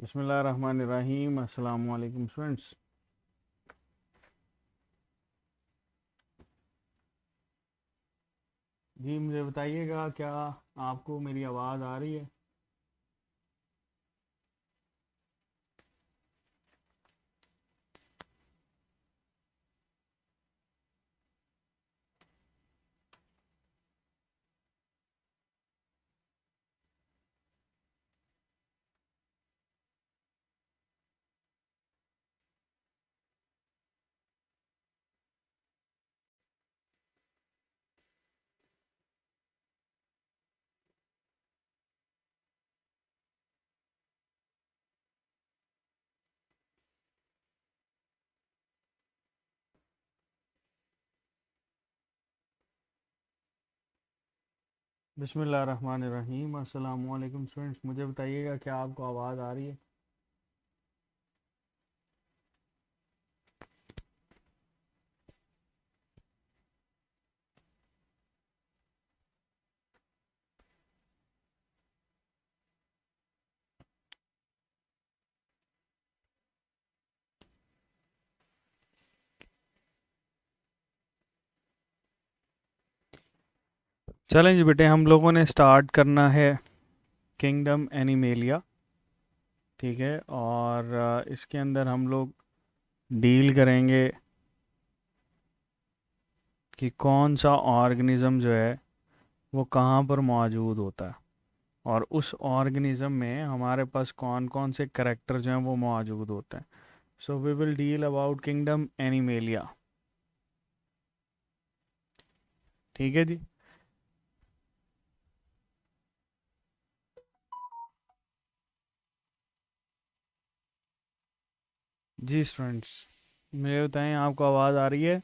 बिस्मिल्लाहिर्रहमानिर्रहीम। अस्सलाम वालेकुम स्टूडेंट्स। जी मुझे बताइएगा, क्या आपको मेरी आवाज़ आ रही है? बिस्मिल्लाहिर्रहमानिर्रहीम। अस्सलाम वालेकुम स्टूडेंट्स, मुझे बताइएगा क्या आपको आवाज़ आ रही है? चलें जी बेटे, हम लोगों ने स्टार्ट करना है किंगडम एनिमेलिया। ठीक है, और इसके अंदर हम लोग डील करेंगे कि कौन सा ऑर्गेनिज़म जो है वो कहाँ पर मौजूद होता है, और उस ऑर्गेनिज़म में हमारे पास कौन कौन से करेक्टर जो हैं वो मौजूद होते हैं। So we will deal about kingdom animalia. ठीक है जी। जी स्टूडेंट्स, मुझे बताएं आपको आवाज़ आ रही है?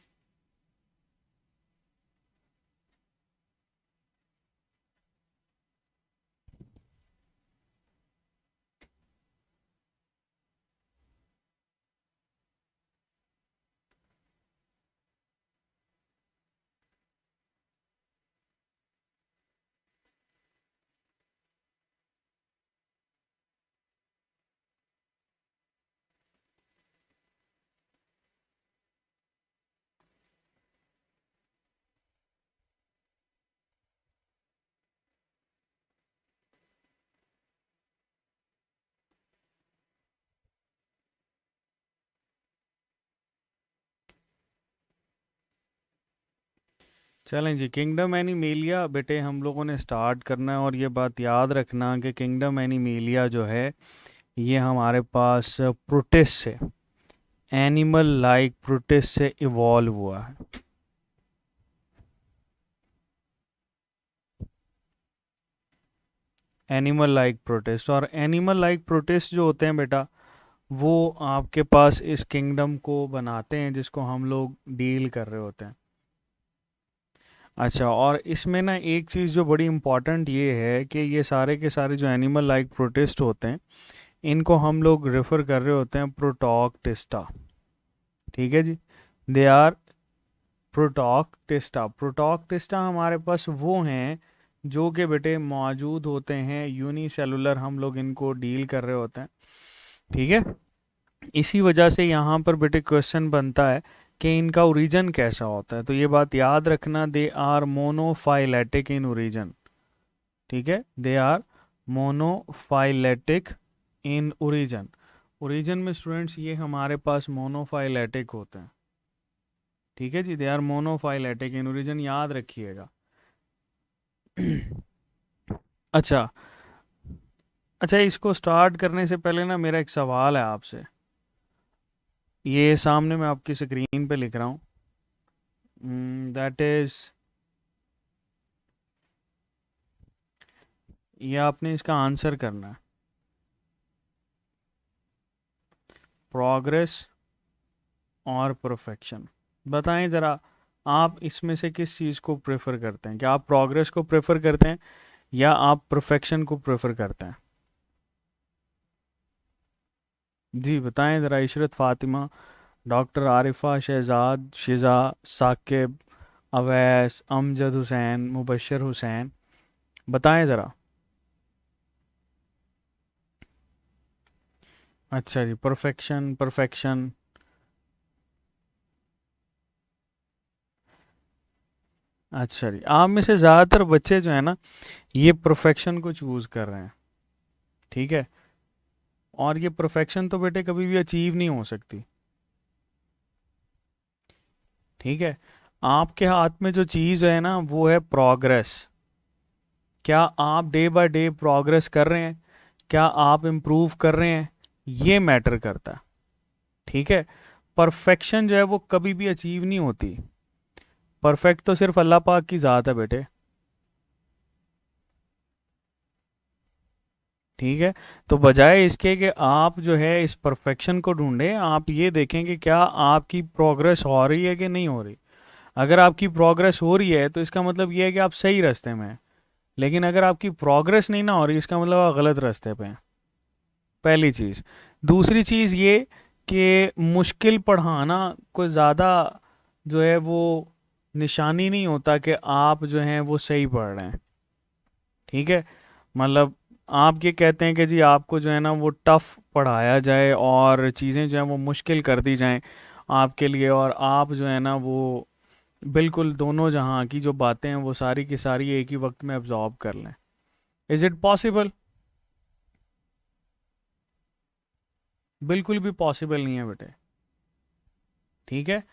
चलें जी, किंगडम एनिमेलिया बेटे हम लोगों ने स्टार्ट करना है, और ये बात याद रखना कि किंगडम एनिमेलिया जो है ये हमारे पास प्रोटिस्ट से, एनिमल लाइक प्रोटिस्ट से इवॉल्व हुआ है। एनिमल लाइक प्रोटिस्ट, और एनिमल लाइक प्रोटिस्ट जो होते हैं बेटा, वो आपके पास इस किंगडम को बनाते हैं जिसको हम लोग डील कर रहे होते हैं। अच्छा, और इसमें ना एक चीज़ जो बड़ी इम्पॉर्टेंट ये है कि ये सारे के सारे जो एनिमल लाइक प्रोटिस्ट होते हैं इनको हम लोग रेफर कर रहे होते हैं प्रोटॉक्टिस्टा। ठीक है जी, दे आर प्रोटॉक्टिस्टा। प्रोटॉक्टिस्टा हमारे पास वो हैं जो कि बेटे मौजूद होते हैं यूनिसेलुलर, हम लोग इनको डील कर रहे होते हैं। ठीक है, इसी वजह से यहाँ पर बेटे क्वेश्चन बनता है कि इनका ओरिजिन कैसा होता है। तो ये बात याद रखना, they are monophyletic in origin. ठीक है, they are monophyletic in origin. Origin में स्टूडेंट्स ये हमारे पास मोनोफाइलेटिक होते हैं। ठीक है जी, they are monophyletic in origin, याद रखिएगा। अच्छा, अच्छा इसको स्टार्ट करने से पहले ना मेरा एक सवाल है आपसे। ये सामने मैं आपकी स्क्रीन पे लिख रहा हूँ, दैट इज, ये आपने इसका आंसर करना है। प्रोग्रेस और परफेक्शन, बताएं ज़रा, आप इसमें से किस चीज़ को प्रेफर करते हैं? क्या आप प्रोग्रेस को प्रेफर करते हैं या आप परफेक्शन को प्रेफर करते हैं? जी बताएं ज़रा। इशरत फ़ातिमा, डॉक्टर आरिफा, शहजाद, शिजा, साकिब, अवैस, अमजद हुसैन, मुबशर हुसैन, बताएं ज़रा। अच्छा जी, परफेक्शन परफेक्शन। अच्छा जी, आप में से ज़्यादातर बच्चे जो है ना ये परफेक्शन को चूज़ कर रहे हैं। ठीक है। और ये परफेक्शन तो बेटे कभी भी अचीव नहीं हो सकती। ठीक है। आपके हाथ में जो चीज़ है ना वो है प्रोग्रेस। क्या आप डे बाय डे प्रोग्रेस कर रहे हैं? क्या आप इम्प्रूव कर रहे हैं? ये मैटर करता है। ठीक है। परफेक्शन जो है वो कभी भी अचीव नहीं होती। परफेक्ट तो सिर्फ अल्लाह पाक की ज़ात है बेटे। ठीक है। तो बजाय इसके कि आप जो है इस परफेक्शन को ढूंढें, आप ये देखें कि क्या आपकी प्रोग्रेस हो रही है कि नहीं हो रही। अगर आपकी प्रोग्रेस हो रही है तो इसका मतलब ये है कि आप सही रास्ते में हैं। लेकिन अगर आपकी प्रोग्रेस नहीं ना हो रही, इसका मतलब आप गलत रास्ते पे हैं। पहली चीज़। दूसरी चीज़ ये कि मुश्किल पढ़ाना कोई ज़्यादा जो है वो निशानी नहीं होता कि आप जो हैं वो सही पढ़ रहे हैं। ठीक है। मतलब आप ये कहते हैं कि जी आपको जो है ना वो टफ पढ़ाया जाए और चीज़ें जो हैं वो मुश्किल कर दी जाएं आपके लिए, और आप जो है ना वो बिल्कुल दोनों जहाँ की जो बातें हैं वो सारी की सारी एक ही वक्त में अब्जॉर्ब कर लें। Is it possible? बिल्कुल भी पॉसिबल नहीं है बेटे। ठीक है।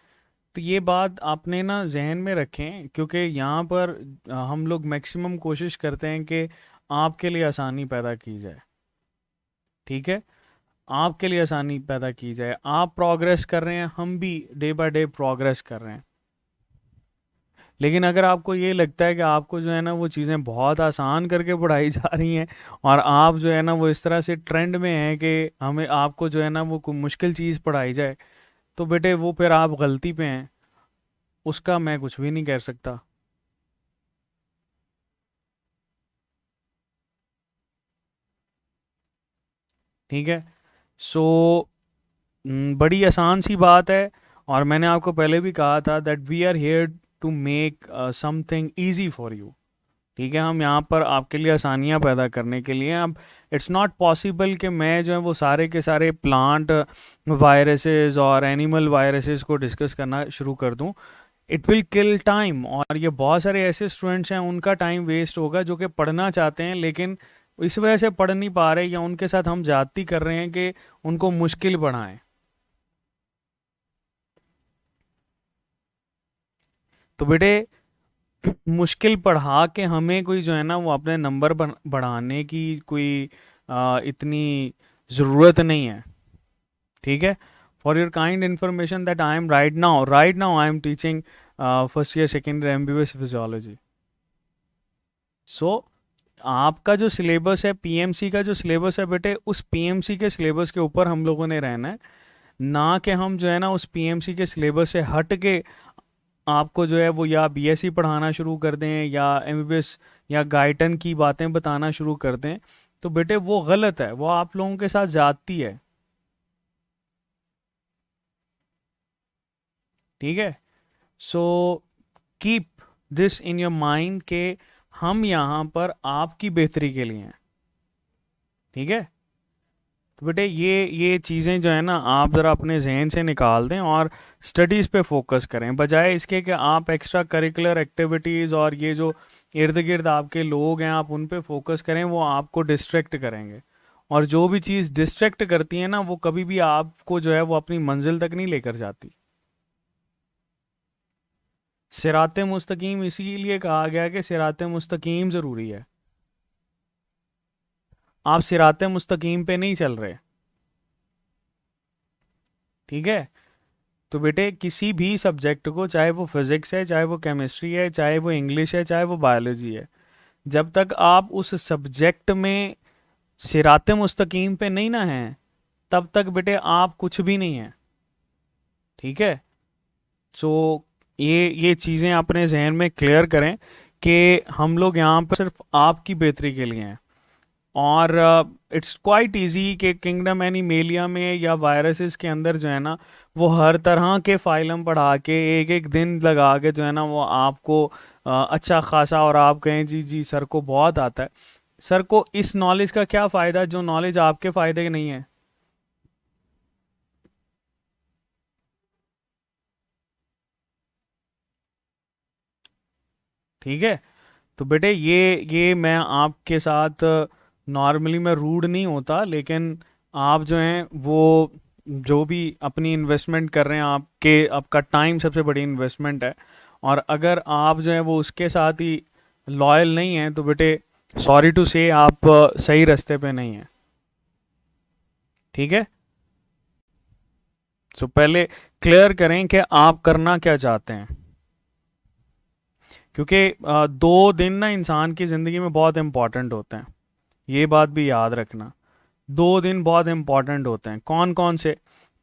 तो ये बात आपने ना जहन में रखें, क्योंकि यहाँ पर हम लोग मैक्सिमम कोशिश करते हैं कि आपके लिए आसानी पैदा की जाए। ठीक है। आपके लिए आसानी पैदा की जाए। आप प्रोग्रेस कर रहे हैं, हम भी डे बाय डे प्रोग्रेस कर रहे हैं। लेकिन अगर आपको ये लगता है कि आपको जो है ना वो चीज़ें बहुत आसान करके पढ़ाई जा रही हैं, और आप जो है ना वो इस तरह से ट्रेंड में हैं कि हमें आपको जो है ना वो कोई मुश्किल चीज़ पढ़ाई जाए, तो बेटे वो फिर आप गलती पे हैं। उसका मैं कुछ भी नहीं कह सकता। ठीक है। सो बड़ी आसान सी बात है। और मैंने आपको पहले भी कहा था that we are here to make something easy for you. ठीक है। हम यहाँ पर आपके लिए आसानियाँ पैदा करने के लिए। अब इट्स नॉट पॉसिबल कि मैं जो है वो सारे के सारे प्लांट वायरसेस और एनिमल वायरसेस को डिस्कस करना शुरू कर दूँ। इट विल किल टाइम, और ये बहुत सारे ऐसे स्टूडेंट्स हैं उनका टाइम वेस्ट होगा जो कि पढ़ना चाहते हैं लेकिन इस वजह से पढ़ नहीं पा रहे, या उनके साथ हम ज्यादती कर रहे हैं कि उनको मुश्किल बढ़ाएं। तो बेटे मुश्किल पढ़ा के हमें कोई जो है ना वो अपने नंबर बढ़ाने की कोई इतनी ज़रूरत नहीं है। ठीक है। For your kind information that I am right now I am teaching first year second year MBBS physiology. So आपका जो सिलेबस है, पीएमसी का जो सिलेबस है बेटे, उस पीएमसी के सिलेबस के ऊपर हम लोगों ने रहना है। ना कि हम जो है ना उस पीएमसी के सिलेबस से हट के आपको जो है वो या बीएससी पढ़ाना शुरू कर दें या एमबीबीएस या गाइटन की बातें बताना शुरू कर दें। तो बेटे वो गलत है, वो आप लोगों के साथ ज्यादती है। ठीक है। So keep this in your mind के हम यहाँ पर आपकी बेहतरी के लिए हैं। ठीक है। तो बेटे ये चीज़ें जो है ना आप ज़रा अपने जहन से निकाल दें और स्टडीज़ पे फोकस करें, बजाय इसके कि आप एक्स्ट्रा करिकुलर एक्टिविटीज़ और ये जो इर्द गिर्द आपके लोग हैं आप उन पे फोकस करें, वो आपको डिस्ट्रैक्ट करेंगे। और जो भी चीज़ डिस्ट्रैक्ट करती है ना वो कभी भी आपको जो है वो अपनी मंजिल तक नहीं लेकर जाती। सिराते मुस्तकीम इसीलिए कहा गया कि सिराते मुस्तकीम ज़रूरी है। आप सिराते मुस्तकीम पे नहीं चल रहे। ठीक है। तो बेटे किसी भी सब्जेक्ट को, चाहे वो फिजिक्स है, चाहे वो केमिस्ट्री है, चाहे वो इंग्लिश है, चाहे वो बायोलॉजी है, जब तक आप उस सब्जेक्ट में सिराते मुस्तकीम पे नहीं ना हैं तब तक बेटे आप कुछ भी नहीं हैं। ठीक है। सो ये चीज़ें अपने जहन में क्लियर करें कि हम लोग यहाँ पर सिर्फ आपकी बेहतरी के लिए हैं। और इट्स क्वाइट इजी कि किंगडम एनिमेलिया में या वायरसेस के अंदर जो है ना वो हर तरह के फाइलम पढ़ा के एक एक दिन लगा के जो है ना वो आपको अच्छा खासा, और आप कहें जी जी सर को बहुत आता है। सर को इस नॉलेज का क्या फ़ायदा जो नॉलेज आपके फ़ायदे की नहीं है। ठीक है। तो बेटे ये मैं आपके साथ नॉर्मली मैं रूड नहीं होता, लेकिन आप जो हैं वो जो भी अपनी इन्वेस्टमेंट कर रहे हैं, आपका टाइम सबसे बड़ी इन्वेस्टमेंट है। और अगर आप जो है वो उसके साथ ही लॉयल नहीं हैं तो बेटे सॉरी टू से आप सही रास्ते पे नहीं हैं। ठीक है। तो पहले क्लियर करें कि आप करना क्या चाहते हैं, क्योंकि 2 दिन ना इंसान की ज़िंदगी में बहुत इंपॉर्टेंट होते हैं, ये बात भी याद रखना। 2 दिन बहुत इंपॉर्टेंट होते हैं। कौन कौन से?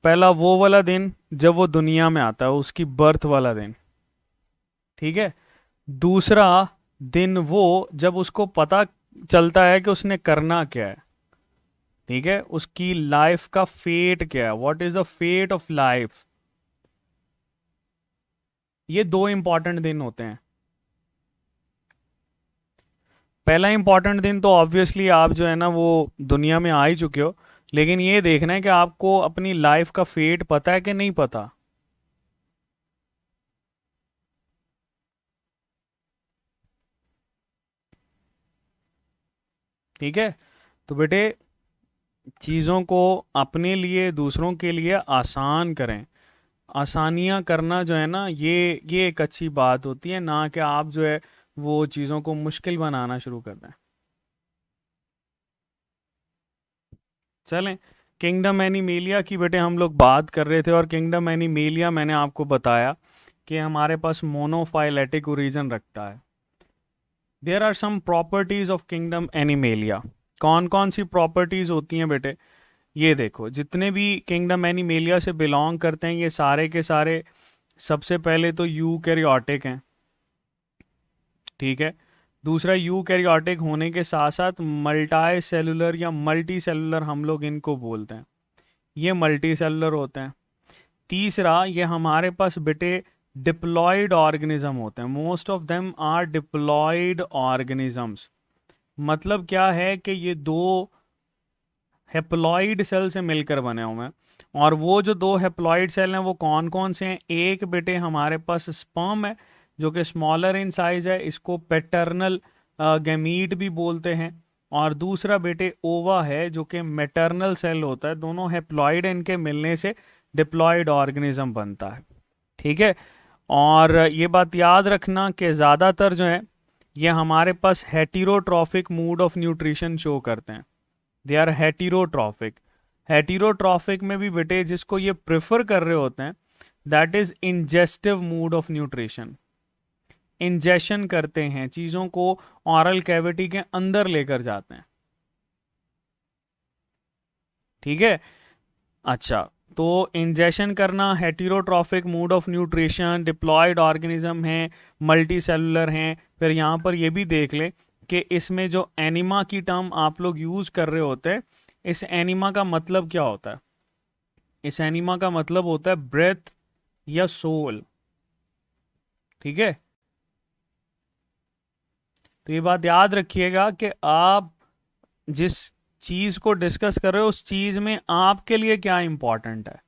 पहला वो वाला दिन जब वो दुनिया में आता है, उसकी बर्थ वाला दिन। ठीक है। दूसरा दिन वो जब उसको पता चलता है कि उसने करना क्या है। ठीक है। उसकी लाइफ का फेट क्या है, what is the fate of life. ये 2 इंपॉर्टेंट दिन होते हैं। पहला इंपॉर्टेंट दिन तो ऑब्वियसली आप जो है ना वो दुनिया में आ ही चुके हो, लेकिन ये देखना है कि आपको अपनी लाइफ का फेट पता है कि नहीं पता। ठीक है। तो बेटे चीज़ों को अपने लिए दूसरों के लिए आसान करें। आसानियाँ करना जो है ना ये एक अच्छी बात होती है, ना कि आप जो है वो चीज़ों को मुश्किल बनाना शुरू कर दें। चलें, किंगडम एनिमेलिया की बेटे हम लोग बात कर रहे थे, और किंगडम एनिमेलिया मैंने आपको बताया कि हमारे पास मोनोफाइलेटिक ओरिजिन रखता है। There are some properties of kingdom animalia. कौन कौन सी प्रॉपर्टीज होती हैं बेटे? ये देखो, जितने भी किंगडम एनिमेलिया से बिलोंग करते हैं ये सारे के सारे सबसे पहले तो यूकैरियोटिक हैं। ठीक है। दूसरा, यूकैरियोटिक होने के साथ साथ मल्टी सेलुलर या मल्टी सेलुलर हम लोग इनको बोलते हैं, ये मल्टी सेलुलर होते हैं। तीसरा, ये हमारे पास बेटे डिप्लॉयड ऑर्गेनिज्म होते हैं। Most of them are diploid organisms. मतलब क्या है कि ये दो हेप्लॉइड सेल से मिलकर बने हुए हैं। और वो जो 2 हेप्लॉइड सेल हैं वो कौन कौन से हैं? एक बेटे हमारे पास स्पर्म है जो कि स्मॉलर इन साइज है, इसको पैटर्नल गैमीट भी बोलते हैं। और दूसरा बेटे ओवा है जो कि मैटरनल सेल होता है। दोनों हेप्लॉइड इनके मिलने से डिप्लॉयड ऑर्गेनिज्म बनता है। ठीक है। और ये बात याद रखना कि ज़्यादातर जो है ये हमारे पास heterotrophic mode of nutrition show करते हैं। They are heterotrophic. हेटेरोट्रॉफिक में भी बेटे जिसको ये प्रेफर कर रहे होते हैं, that is ingestive mode of nutrition. Ingestion करते हैं, चीज़ों को ऑरल कैविटी के अंदर लेकर जाते हैं। ठीक है। अच्छा, तो इंजेशन करना, heterotrophic mode of nutrition, diploid organism है, मल्टी सेलुलर हैं। फिर यहाँ पर ये भी देख ले कि इसमें जो एनिमा की टर्म आप लोग यूज़ कर रहे होते हैं, इस एनिमा का मतलब क्या होता है? इस एनिमा का मतलब होता है ब्रेथ या सोल। ठीक है। तो ये बात याद रखिएगा कि आप जिस चीज़ को डिस्कस कर रहे हो उस चीज़ में आपके लिए क्या इंपॉर्टेंट है।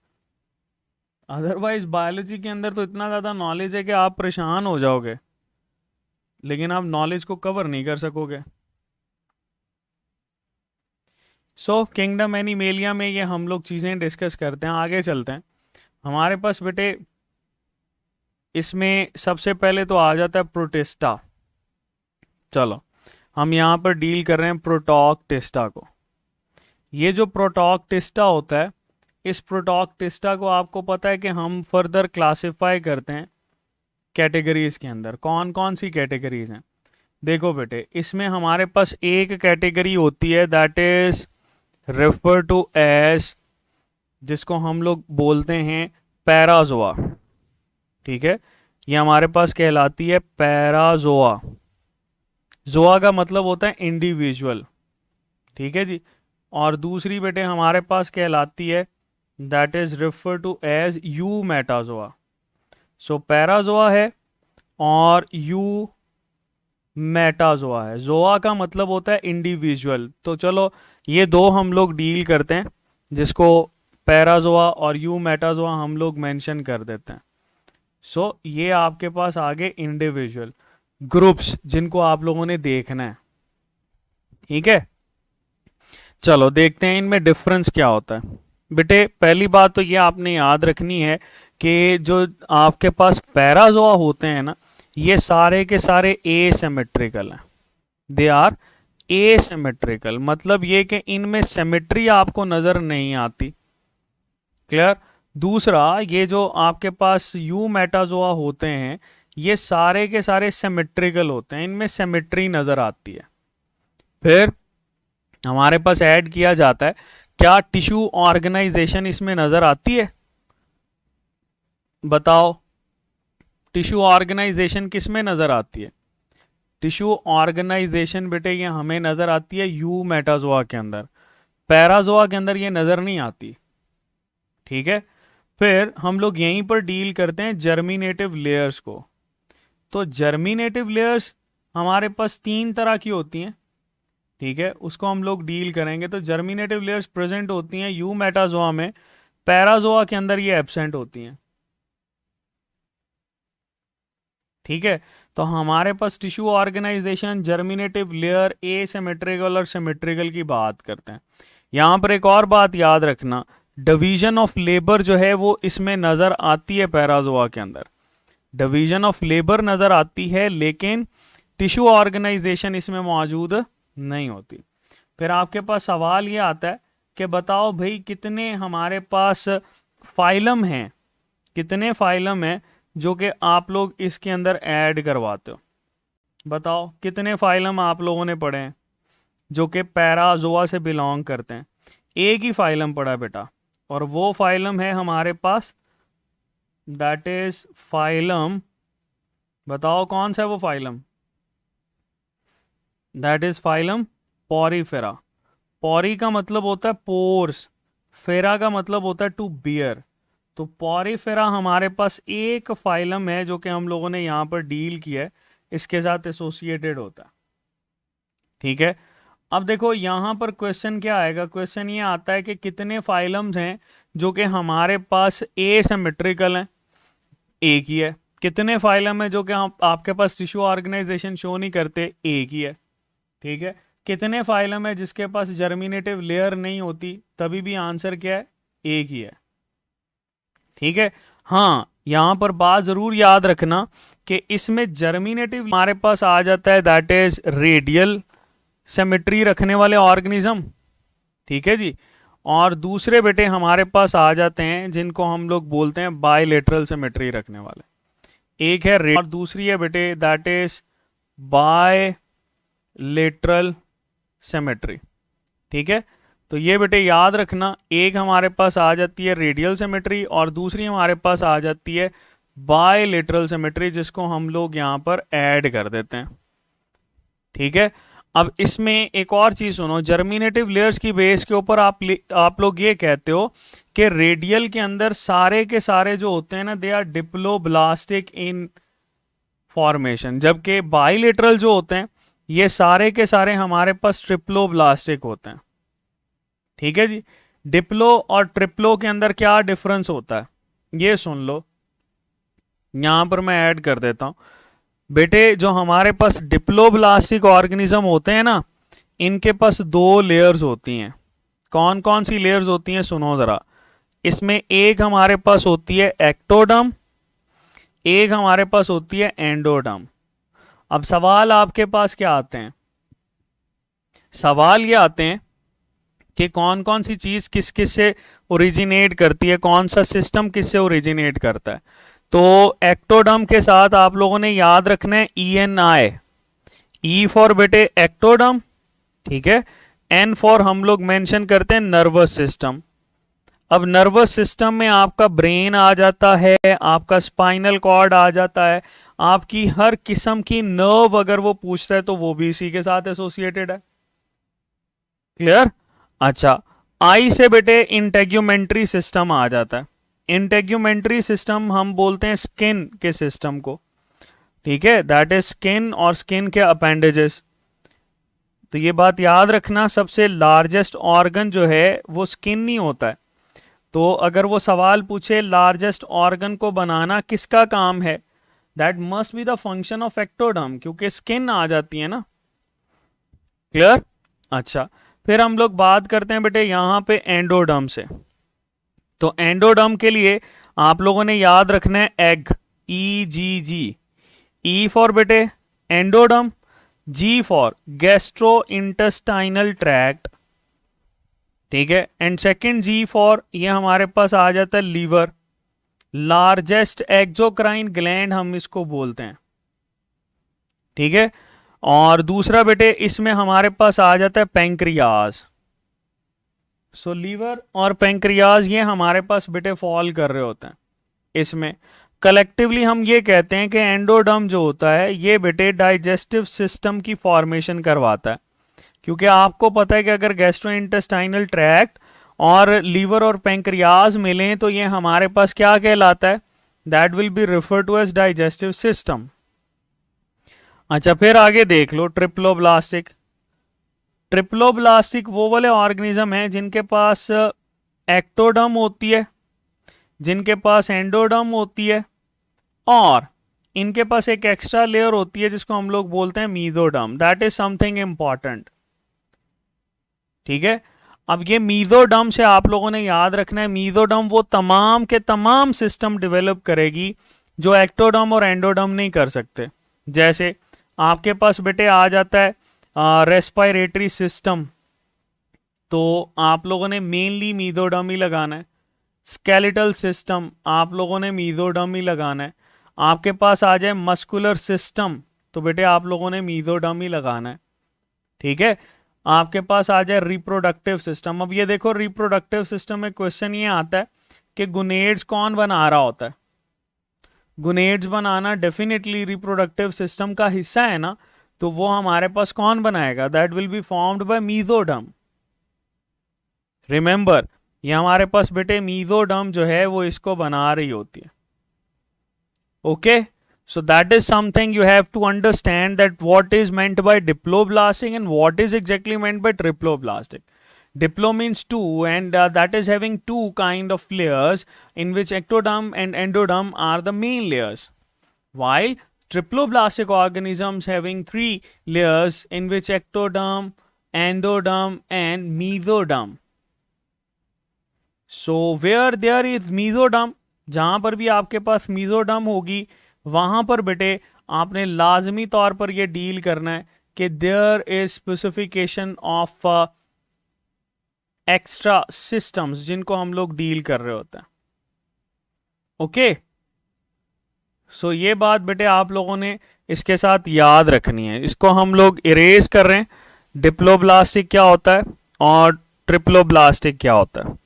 अदरवाइज बायोलॉजी के अंदर तो इतना ज़्यादा नॉलेज है कि आप परेशान हो जाओगे, लेकिन आप नॉलेज को कवर नहीं कर सकोगे। सो किंगडम एनिमेलिया में ये हम लोग चीज़ें डिस्कस करते हैं। आगे चलते हैं। हमारे पास बेटे इसमें सबसे पहले तो आ जाता है प्रोटिस्टा। चलो, हम यहाँ पर डील कर रहे हैं प्रोटॉक्टिस्टा को। ये जो प्रोटॉक्टिस्टा होता है, इस प्रोटॉक्टिस्टा को आपको पता है कि हम फर्दर क्लासिफाई करते हैं कैटेगरीज के अंदर। कौन कौन सी कैटेगरीज हैं? देखो बेटे, इसमें हमारे पास एक कैटेगरी होती है that is refer to as, जिसको हम लोग बोलते हैं पैराजोआ। ठीक है। ये हमारे पास कहलाती है पैराजोआ। जोआ का मतलब होता है इंडिविजुअल। ठीक है जी। और दूसरी बेटे हमारे पास कहलाती है that is refer to as eumetazoa. So parazoa है और यू मेटाजोआ है। जोआ का मतलब होता है इंडिविजुअल। तो चलो ये दो हम लोग डील करते हैं, जिसको पैराजोआ और यू मेटाजोआ हम लोग मेंशन कर देते हैं। सो ये आपके पास आगे इंडिविजुअल। ग्रुप्स जिनको आप लोगों ने देखना है। ठीक है, चलो देखते हैं इनमें डिफरेंस क्या होता है। बेटे पहली बात तो ये आपने याद रखनी है कि जो आपके पास पैराजोआ होते हैं ना, ये सारे के सारे एसिमेट्रिकल हैं। दे आर एसिमेट्रिकल, मतलब ये कि इनमें सिमेट्री आपको नजर नहीं आती। क्लियर। दूसरा, ये जो आपके पास यू मेटाजोआ होते हैं, ये सारे के सारे सिमेट्रिकल होते हैं, इनमें सिमेट्री नजर आती है। फिर हमारे पास ऐड किया जाता है, क्या टिश्यू ऑर्गेनाइजेशन इसमें नजर आती है? बताओ, टिश्यू ऑर्गेनाइजेशन किस में नजर आती है? टिश्यू ऑर्गेनाइजेशन बेटे ये हमें नजर आती है यू मेटाजोआ के अंदर, पैराजोआ के अंदर ये नजर नहीं आती। ठीक है, फिर हम लोग यहीं पर डील करते हैं जर्मिनेटिव लेयर्स को। तो जर्मिनेटिव लेयर्स हमारे पास 3 तरह की होती हैं। ठीक है, उसको हम लोग डील करेंगे। तो जर्मिनेटिव लेयर्स प्रेजेंट होती हैं यू मेटाजोआ में, पैराजोआ के अंदर ये एब्सेंट होती हैं। ठीक है, तो हमारे पास tissue organisation, germinative layer, asymmetrical और सिमेट्रिकल की बात करते हैं। यहां पर एक और बात याद रखना, डिवीजन ऑफ लेबर जो है वो इसमें नजर आती है पैराजोआ के अंदर। डिवीजन ऑफ लेबर नजर आती है, लेकिन टिश्यू ऑर्गेनाइजेशन इसमें मौजूद नहीं होती। फिर आपके पास सवाल ये आता है कि बताओ भाई कितने हमारे पास फाइलम हैं, कितने फाइलम हैं जो कि आप लोग इसके अंदर ऐड करवाते हो। बताओ कितने फाइलम आप लोगों ने पढ़े हैं जो कि पैराजोआ से बिलोंग करते हैं? एक ही फाइलम पढ़ा बेटा, और वो फाइलम है हमारे पास, दैट इज फाइलम, बताओ कौन सा है वो phylum? That is phylum Porifera. पॉरी का मतलब होता है पोर्स, फेरा का मतलब होता है टू बियर। तो पॉरीफेरा हमारे पास एक फाइलम है जो कि हम लोगों ने यहाँ पर डील किया है, इसके साथ एसोसिएटेड होता है। ठीक है, अब देखो यहाँ पर क्वेश्चन क्या आएगा, क्वेश्चन ये आता है कि कितने फाइलम्स हैं जो कि हमारे पास एसिमेट्रिकल हैं, एक ही है। कितने फाइलम है जो कि आपके पास टिश्यू ऑर्गेनाइजेशन शो नहीं करते, एक ही है। ठीक है, कितने फाइलम है जिसके पास जर्मिनेटिव लेयर नहीं होती, तभी भी आंसर क्या है, एक ही है। ठीक है, हाँ यहां पर बात जरूर याद रखना कि इसमें जर्मिनेटिव हमारे पास आ जाता है, दैट इज रेडियल सिमेट्री रखने वाले ऑर्गेनिज्म। ठीक है जी, और दूसरे बेटे हमारे पास आ जाते हैं जिनको हम लोग बोलते हैं बायलेटरल सिमेट्री रखने वाले। एक है और दूसरी है बेटे दैट इज बायलेटरल सिमेट्री। ठीक है, तो ये बेटे याद रखना, एक हमारे पास आ जाती है रेडियल सिमेट्री और दूसरी हमारे पास आ जाती है बायलेटरल सिमेट्री, जिसको हम लोग यहाँ पर ऐड कर देते हैं। ठीक है, अब इसमें एक और चीज सुनो, जर्मिनेटिव लेयर्स की बेस के ऊपर आप लोग ये कहते हो कि रेडियल के अंदर सारे के सारे जो होते हैं ना, they are diploblastic in formation, जबकि बायलेटरल जो होते हैं ये सारे के सारे हमारे पास ट्रिप्लोब्लास्टिक होते हैं। ठीक है जी, डिप्लो और ट्रिप्लो के अंदर क्या डिफरेंस होता है ये सुन लो, यहां पर मैं ऐड कर देता हूं बेटे। जो हमारे पास डिप्लोब्लास्टिक ऑर्गेनिज्म होते हैं ना, इनके पास 2 लेयर्स होती हैं। कौन कौन सी लेयर्स होती हैं सुनो जरा, इसमें एक हमारे पास होती है एक्टोडर्म, एक हमारे पास होती है एंडोडर्म। अब सवाल आपके पास क्या आते हैं, सवाल ये आते हैं कि कौन कौन सी चीज किस किस से ओरिजिनेट करती है, कौन सा सिस्टम किस से ओरिजिनेट करता है। तो एक्टोडर्म के साथ आप लोगों ने याद रखना है ENI, ई फॉर बेटे एक्टोडर्म, ठीक है, एन फॉर हम लोग मेंशन करते हैं नर्वस सिस्टम। अब नर्वस सिस्टम में आपका ब्रेन आ जाता है, आपका स्पाइनल कॉर्ड आ जाता है, आपकी हर किस्म की नर्व अगर वो पूछता है तो वो भी इसी के साथ एसोसिएटेड है। क्लियर? अच्छा, आई से बेटे इंटेग्यूमेंट्री सिस्टम आ जाता है। इंटेग्यूमेंट्री सिस्टम हम बोलते हैं स्किन के सिस्टम को, ठीक है, दैट इज स्किन और स्किन के अपेंडेजेस। तो ये बात याद रखना, सबसे लार्जेस्ट ऑर्गन जो है वो स्किन ही होता है। तो अगर वो सवाल पूछे लार्जेस्ट ऑर्गन को बनाना किसका काम है, that must be the function of ectoderm, क्योंकि स्किन आ जाती है ना। क्लियर? अच्छा, फिर हम लोग बात करते हैं बेटे यहाँ पे एंडोडर्म से। तो एंडोडर्म के लिए आप लोगों ने याद रखना है एग, EGG। ई फॉर बेटे endoderm, G for gastrointestinal tract, ठीक है। एंड सेकंड जी फॉर, ये हमारे पास आ जाता है लीवर, लार्जेस्ट एक्सोक्राइन ग्लैंड हम इसको बोलते हैं, ठीक है। और दूसरा बेटे इसमें हमारे पास आ जाता है पैंक्रियाज। सो लीवर और पैंक्रियाज ये हमारे पास बेटे फॉल कर रहे होते हैं इसमें। कलेक्टिवली हम ये कहते हैं कि एंडोडर्म जो होता है ये बेटे डाइजेस्टिव सिस्टम की फॉर्मेशन करवाता है, क्योंकि आपको पता है कि अगर गैस्ट्रोइंटेस्टाइनल ट्रैक्ट और लीवर और पैंक्रियाज मिलें तो ये हमारे पास क्या कहलाता है, that will be refer to as digestive system. अच्छा, फिर आगे देख लो ट्रिप्लोब्लास्टिक। ट्रिप्लोब्लास्टिक वो वाले ऑर्गेनिज्म हैं जिनके पास एक्टोडर्म होती है, जिनके पास एंडोडर्म होती है, और इनके पास एक एक्स्ट्रा लेयर होती है जिसको हम लोग बोलते हैं mesoderm. That is something important, ठीक है। अब ये मीजोडर्म से आप लोगों ने याद रखना है, मीजोडर्म वो तमाम के तमाम सिस्टम डेवलप करेगी जो एक्टोडर्म और एंडोडर्म नहीं कर सकते। जैसे आपके पास बेटे आ जाता है रेस्पिरेटरी सिस्टम, तो आप लोगों ने मेनली मीजोडर्म ही लगाना है। स्केलेटल सिस्टम आप लोगों ने मीजोडर्म ही लगाना है। आपके पास आ जाए मस्कुलर सिस्टम, तो बेटे आप लोगों ने मीजोडर्म ही लगाना है, ठीक है। आपके पास आ जाए रिप्रोडक्टिव सिस्टम। अब ये देखो रिप्रोडक्टिव सिस्टम में क्वेश्चन ये आता है कि गुनेड्स कौन बना रहा होता है। गुनेड्स बनाना डेफिनेटली रिप्रोडक्टिव सिस्टम का हिस्सा है ना, तो वो हमारे पास कौन बनाएगा, that will be formed by mesoderm. Remember, ये हमारे पास बेटे मीजोडर्म जो है वो इसको बना रही होती है। Okay, so that is something you have to understand, that what is meant by diploblastic and what is exactly meant by triploblastic. Diplo means two, and that is having two kind of layers in which ectoderm and endoderm are the main layers, while triploblastic organisms having three layers in which ectoderm, endoderm and mesoderm. So where there is mesoderm, जहां पर भी आपके पास mesoderm होगी वहां पर बेटे आपने लाजमी तौर पर यह डील करना है कि there is specification of extra systems जिनको हम लोग डील कर रहे होते हैं। ओके, सो ये बात बेटे आप लोगों ने इसके साथ याद रखनी है। इसको हम लोग इरेज कर रहे हैं, डिप्लोब्लास्टिक क्या होता है और ट्रिप्लोब्लास्टिक क्या होता है।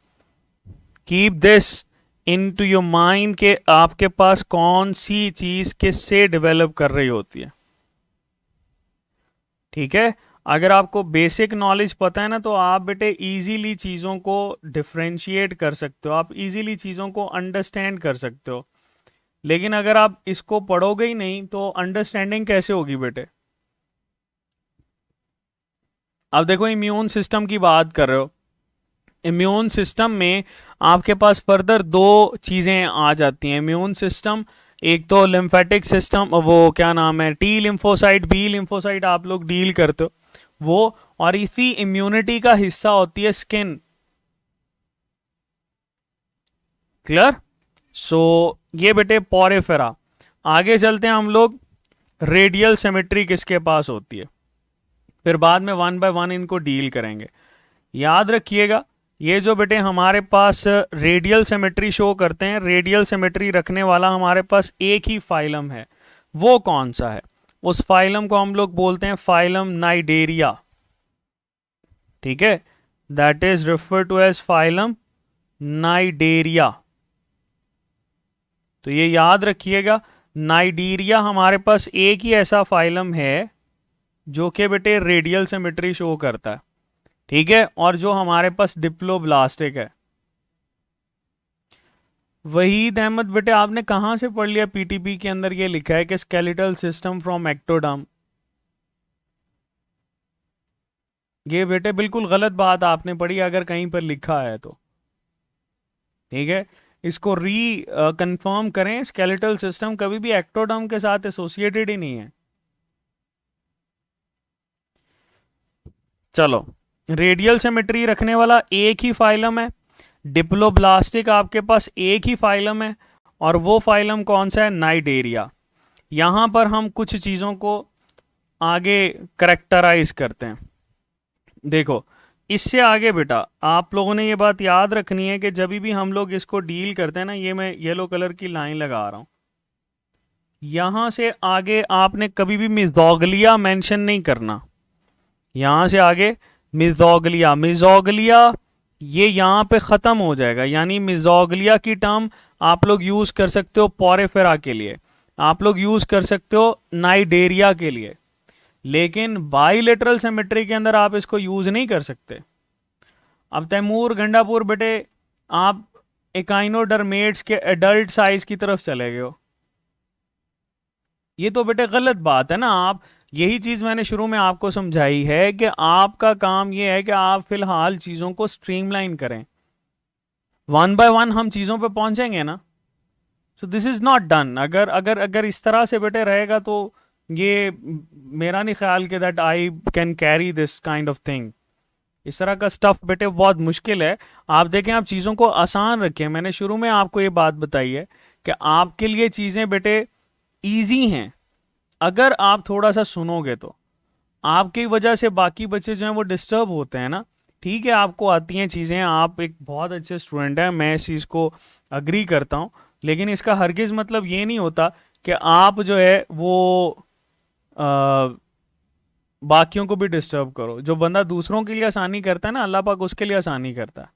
Keep this in to your mind के आपके पास कौन सी चीज किससे डेवलप कर रही होती है, ठीक है। अगर आपको बेसिक नॉलेज पता है ना तो आप बेटे इजीली चीज़ों को डिफ्रेंशिएट कर सकते हो, आप इजीली चीज़ों को अंडरस्टैंड कर सकते हो। लेकिन अगर आप इसको पढ़ोगे ही नहीं तो अंडरस्टैंडिंग कैसे होगी बेटे। अब देखो इम्यून सिस्टम की बात कर रहे हो, इम्यून सिस्टम में आपके पास फर्दर दो चीज़ें आ जाती हैं इम्यून सिस्टम। एक तो लिम्फेटिक सिस्टम, वो क्या नाम है, टी लिम्फोसाइट, बी लिम्फोसाइट आप लोग डील करते हो वो, और इसी इम्यूनिटी का हिस्सा होती है स्किन। क्लियर? सो ये बेटे पोरिफेरा। आगे चलते हैं हम लोग, रेडियल सिमेट्री किसके पास होती है, फिर बाद में वन बाय वन इनको डील करेंगे। याद रखिएगा ये जो बेटे हमारे पास रेडियल सिमेट्री शो करते हैं, रेडियल सिमेट्री रखने वाला हमारे पास एक ही फाइलम है, वो कौन सा है, उस फाइलम को हम लोग बोलते हैं फाइलम नाइडेरिया, ठीक है। That is refer to as phylum cnidaria. तो ये याद रखिएगा नाइडेरिया हमारे पास एक ही ऐसा फाइलम है जो कि बेटे रेडियल सिमेट्री शो करता है, ठीक है। और जो हमारे पास डिप्लोब्लास्टिक है। वहीद अहमद बेटे आपने कहां से पढ़ लिया, पीटीपी के अंदर ये लिखा है कि स्केलेटल सिस्टम फ्रॉम एक्टोडर्म। ये बेटे बिल्कुल गलत बात आपने पढ़ी अगर कहीं पर लिखा है तो, ठीक है। इसको कंफर्म करें, स्केलेटल सिस्टम कभी भी एक्टोडर्म के साथ एसोसिएटेड ही नहीं है। चलो, रेडियल सिमेट्री रखने वाला एक ही फाइलम है, डिप्लोब्लास्टिक आपके पास एक ही फाइलम है, और वो फाइलम कौन सा है? नाइडेरिया। यहां पर हम कुछ चीजों को आगे करेक्टराइज करते हैं। देखो, इससे आगे बेटा आप लोगों ने ये बात याद रखनी है कि जब भी हम लोग इसको डील करते हैं ना, ये मैं येलो कलर की लाइन लगा रहा हूं, यहां से आगे आपने कभी भी मिजोगलिया मेंशन नहीं करना। यहां से आगे मिजोगलिया, मिजोगलिया ये यहां पे खत्म हो जाएगा। यानी मिजोगलिया की टर्म आप लोग यूज कर सकते हो पोरेफेरा के लिए, आप लोग यूज कर सकते हो नाइडेरिया के लिए, लेकिन बाइलेटरल सिमेट्री के अंदर आप इसको यूज नहीं कर सकते। अब तैमूर गंडापुर बेटे, आप एकाइनोडर्मेट्स के एडल्ट साइज की तरफ चले गए हो। ये तो बेटे गलत बात है ना। आप, यही चीज मैंने शुरू में आपको समझाई है कि आपका काम ये है कि आप फिलहाल चीजों को स्ट्रीमलाइन करें, वन बाय वन हम चीजों पे पहुंचेंगे ना। So this is not done. अगर अगर अगर इस तरह से बेटे रहेगा तो ये मेरा नहीं ख्याल कि that I can carry this kind of thing. इस तरह का स्टफ बेटे बहुत मुश्किल है। आप देखें, आप चीज़ों को आसान रखें। मैंने शुरू में आपको ये बात बताई है कि आपके लिए चीज़ें बेटे ईजी हैं। अगर आप थोड़ा सा सुनोगे तो आपकी वजह से बाकी बच्चे जो हैं वो डिस्टर्ब होते हैं ना। ठीक है, आपको आती हैं चीज़ें, आप एक बहुत अच्छे स्टूडेंट हैं, मैं इस चीज़ को अग्री करता हूँ, लेकिन इसका हरगिज़ मतलब ये नहीं होता कि आप जो है वो बाकियों को भी डिस्टर्ब करो। जो बंदा दूसरों के लिए आसानी करता है ना, अल्लाह पाक उसके लिए आसानी करता है।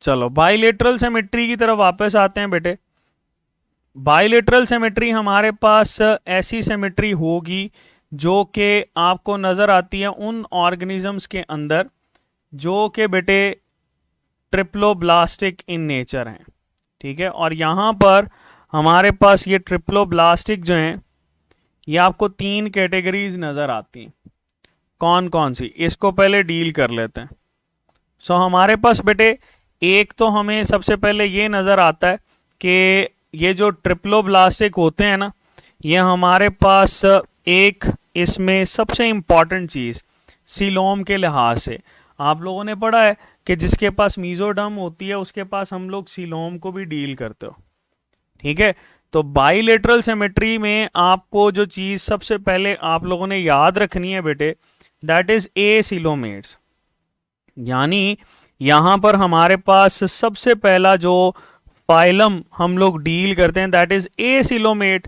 चलो, बाइलेटरल सिमेट्री की तरफ वापस आते हैं बेटे। बाइलेटरल सिमेट्री हमारे पास ऐसी सिमेट्री होगी जो कि आपको नज़र आती है उन ऑर्गेनिजम्स के अंदर जो कि बेटे ट्रिप्लोब्लास्टिक इन नेचर हैं। ठीक है, और यहाँ पर हमारे पास ये ट्रिप्लोब्लास्टिक जो हैं, ये आपको तीन कैटेगरीज नज़र आती हैं। कौन कौन सी, इसको पहले डील कर लेते हैं। सो हमारे पास बेटे एक तो हमें सबसे पहले ये नज़र आता है कि ये जो ट्रिप्लोब्लास्टिक होते हैं ना, ये हमारे पास एक इसमें सबसे इम्पॉर्टेंट चीज़ सीलोम के लिहाज से, आप लोगों ने पढ़ा है कि जिसके पास मीजोडर्म होती है उसके पास हम लोग सीलोम को भी डील करते हो। ठीक है, तो बाइलेटरल सिमेट्री में आपको जो चीज़ सबसे पहले आप लोगों ने याद रखनी है बेटे, दैट इज एसिलोमेट्स। यानी यहां पर हमारे पास सबसे पहला जो फाइलम हम लोग डील करते हैं दैट इज एसिलोमेट।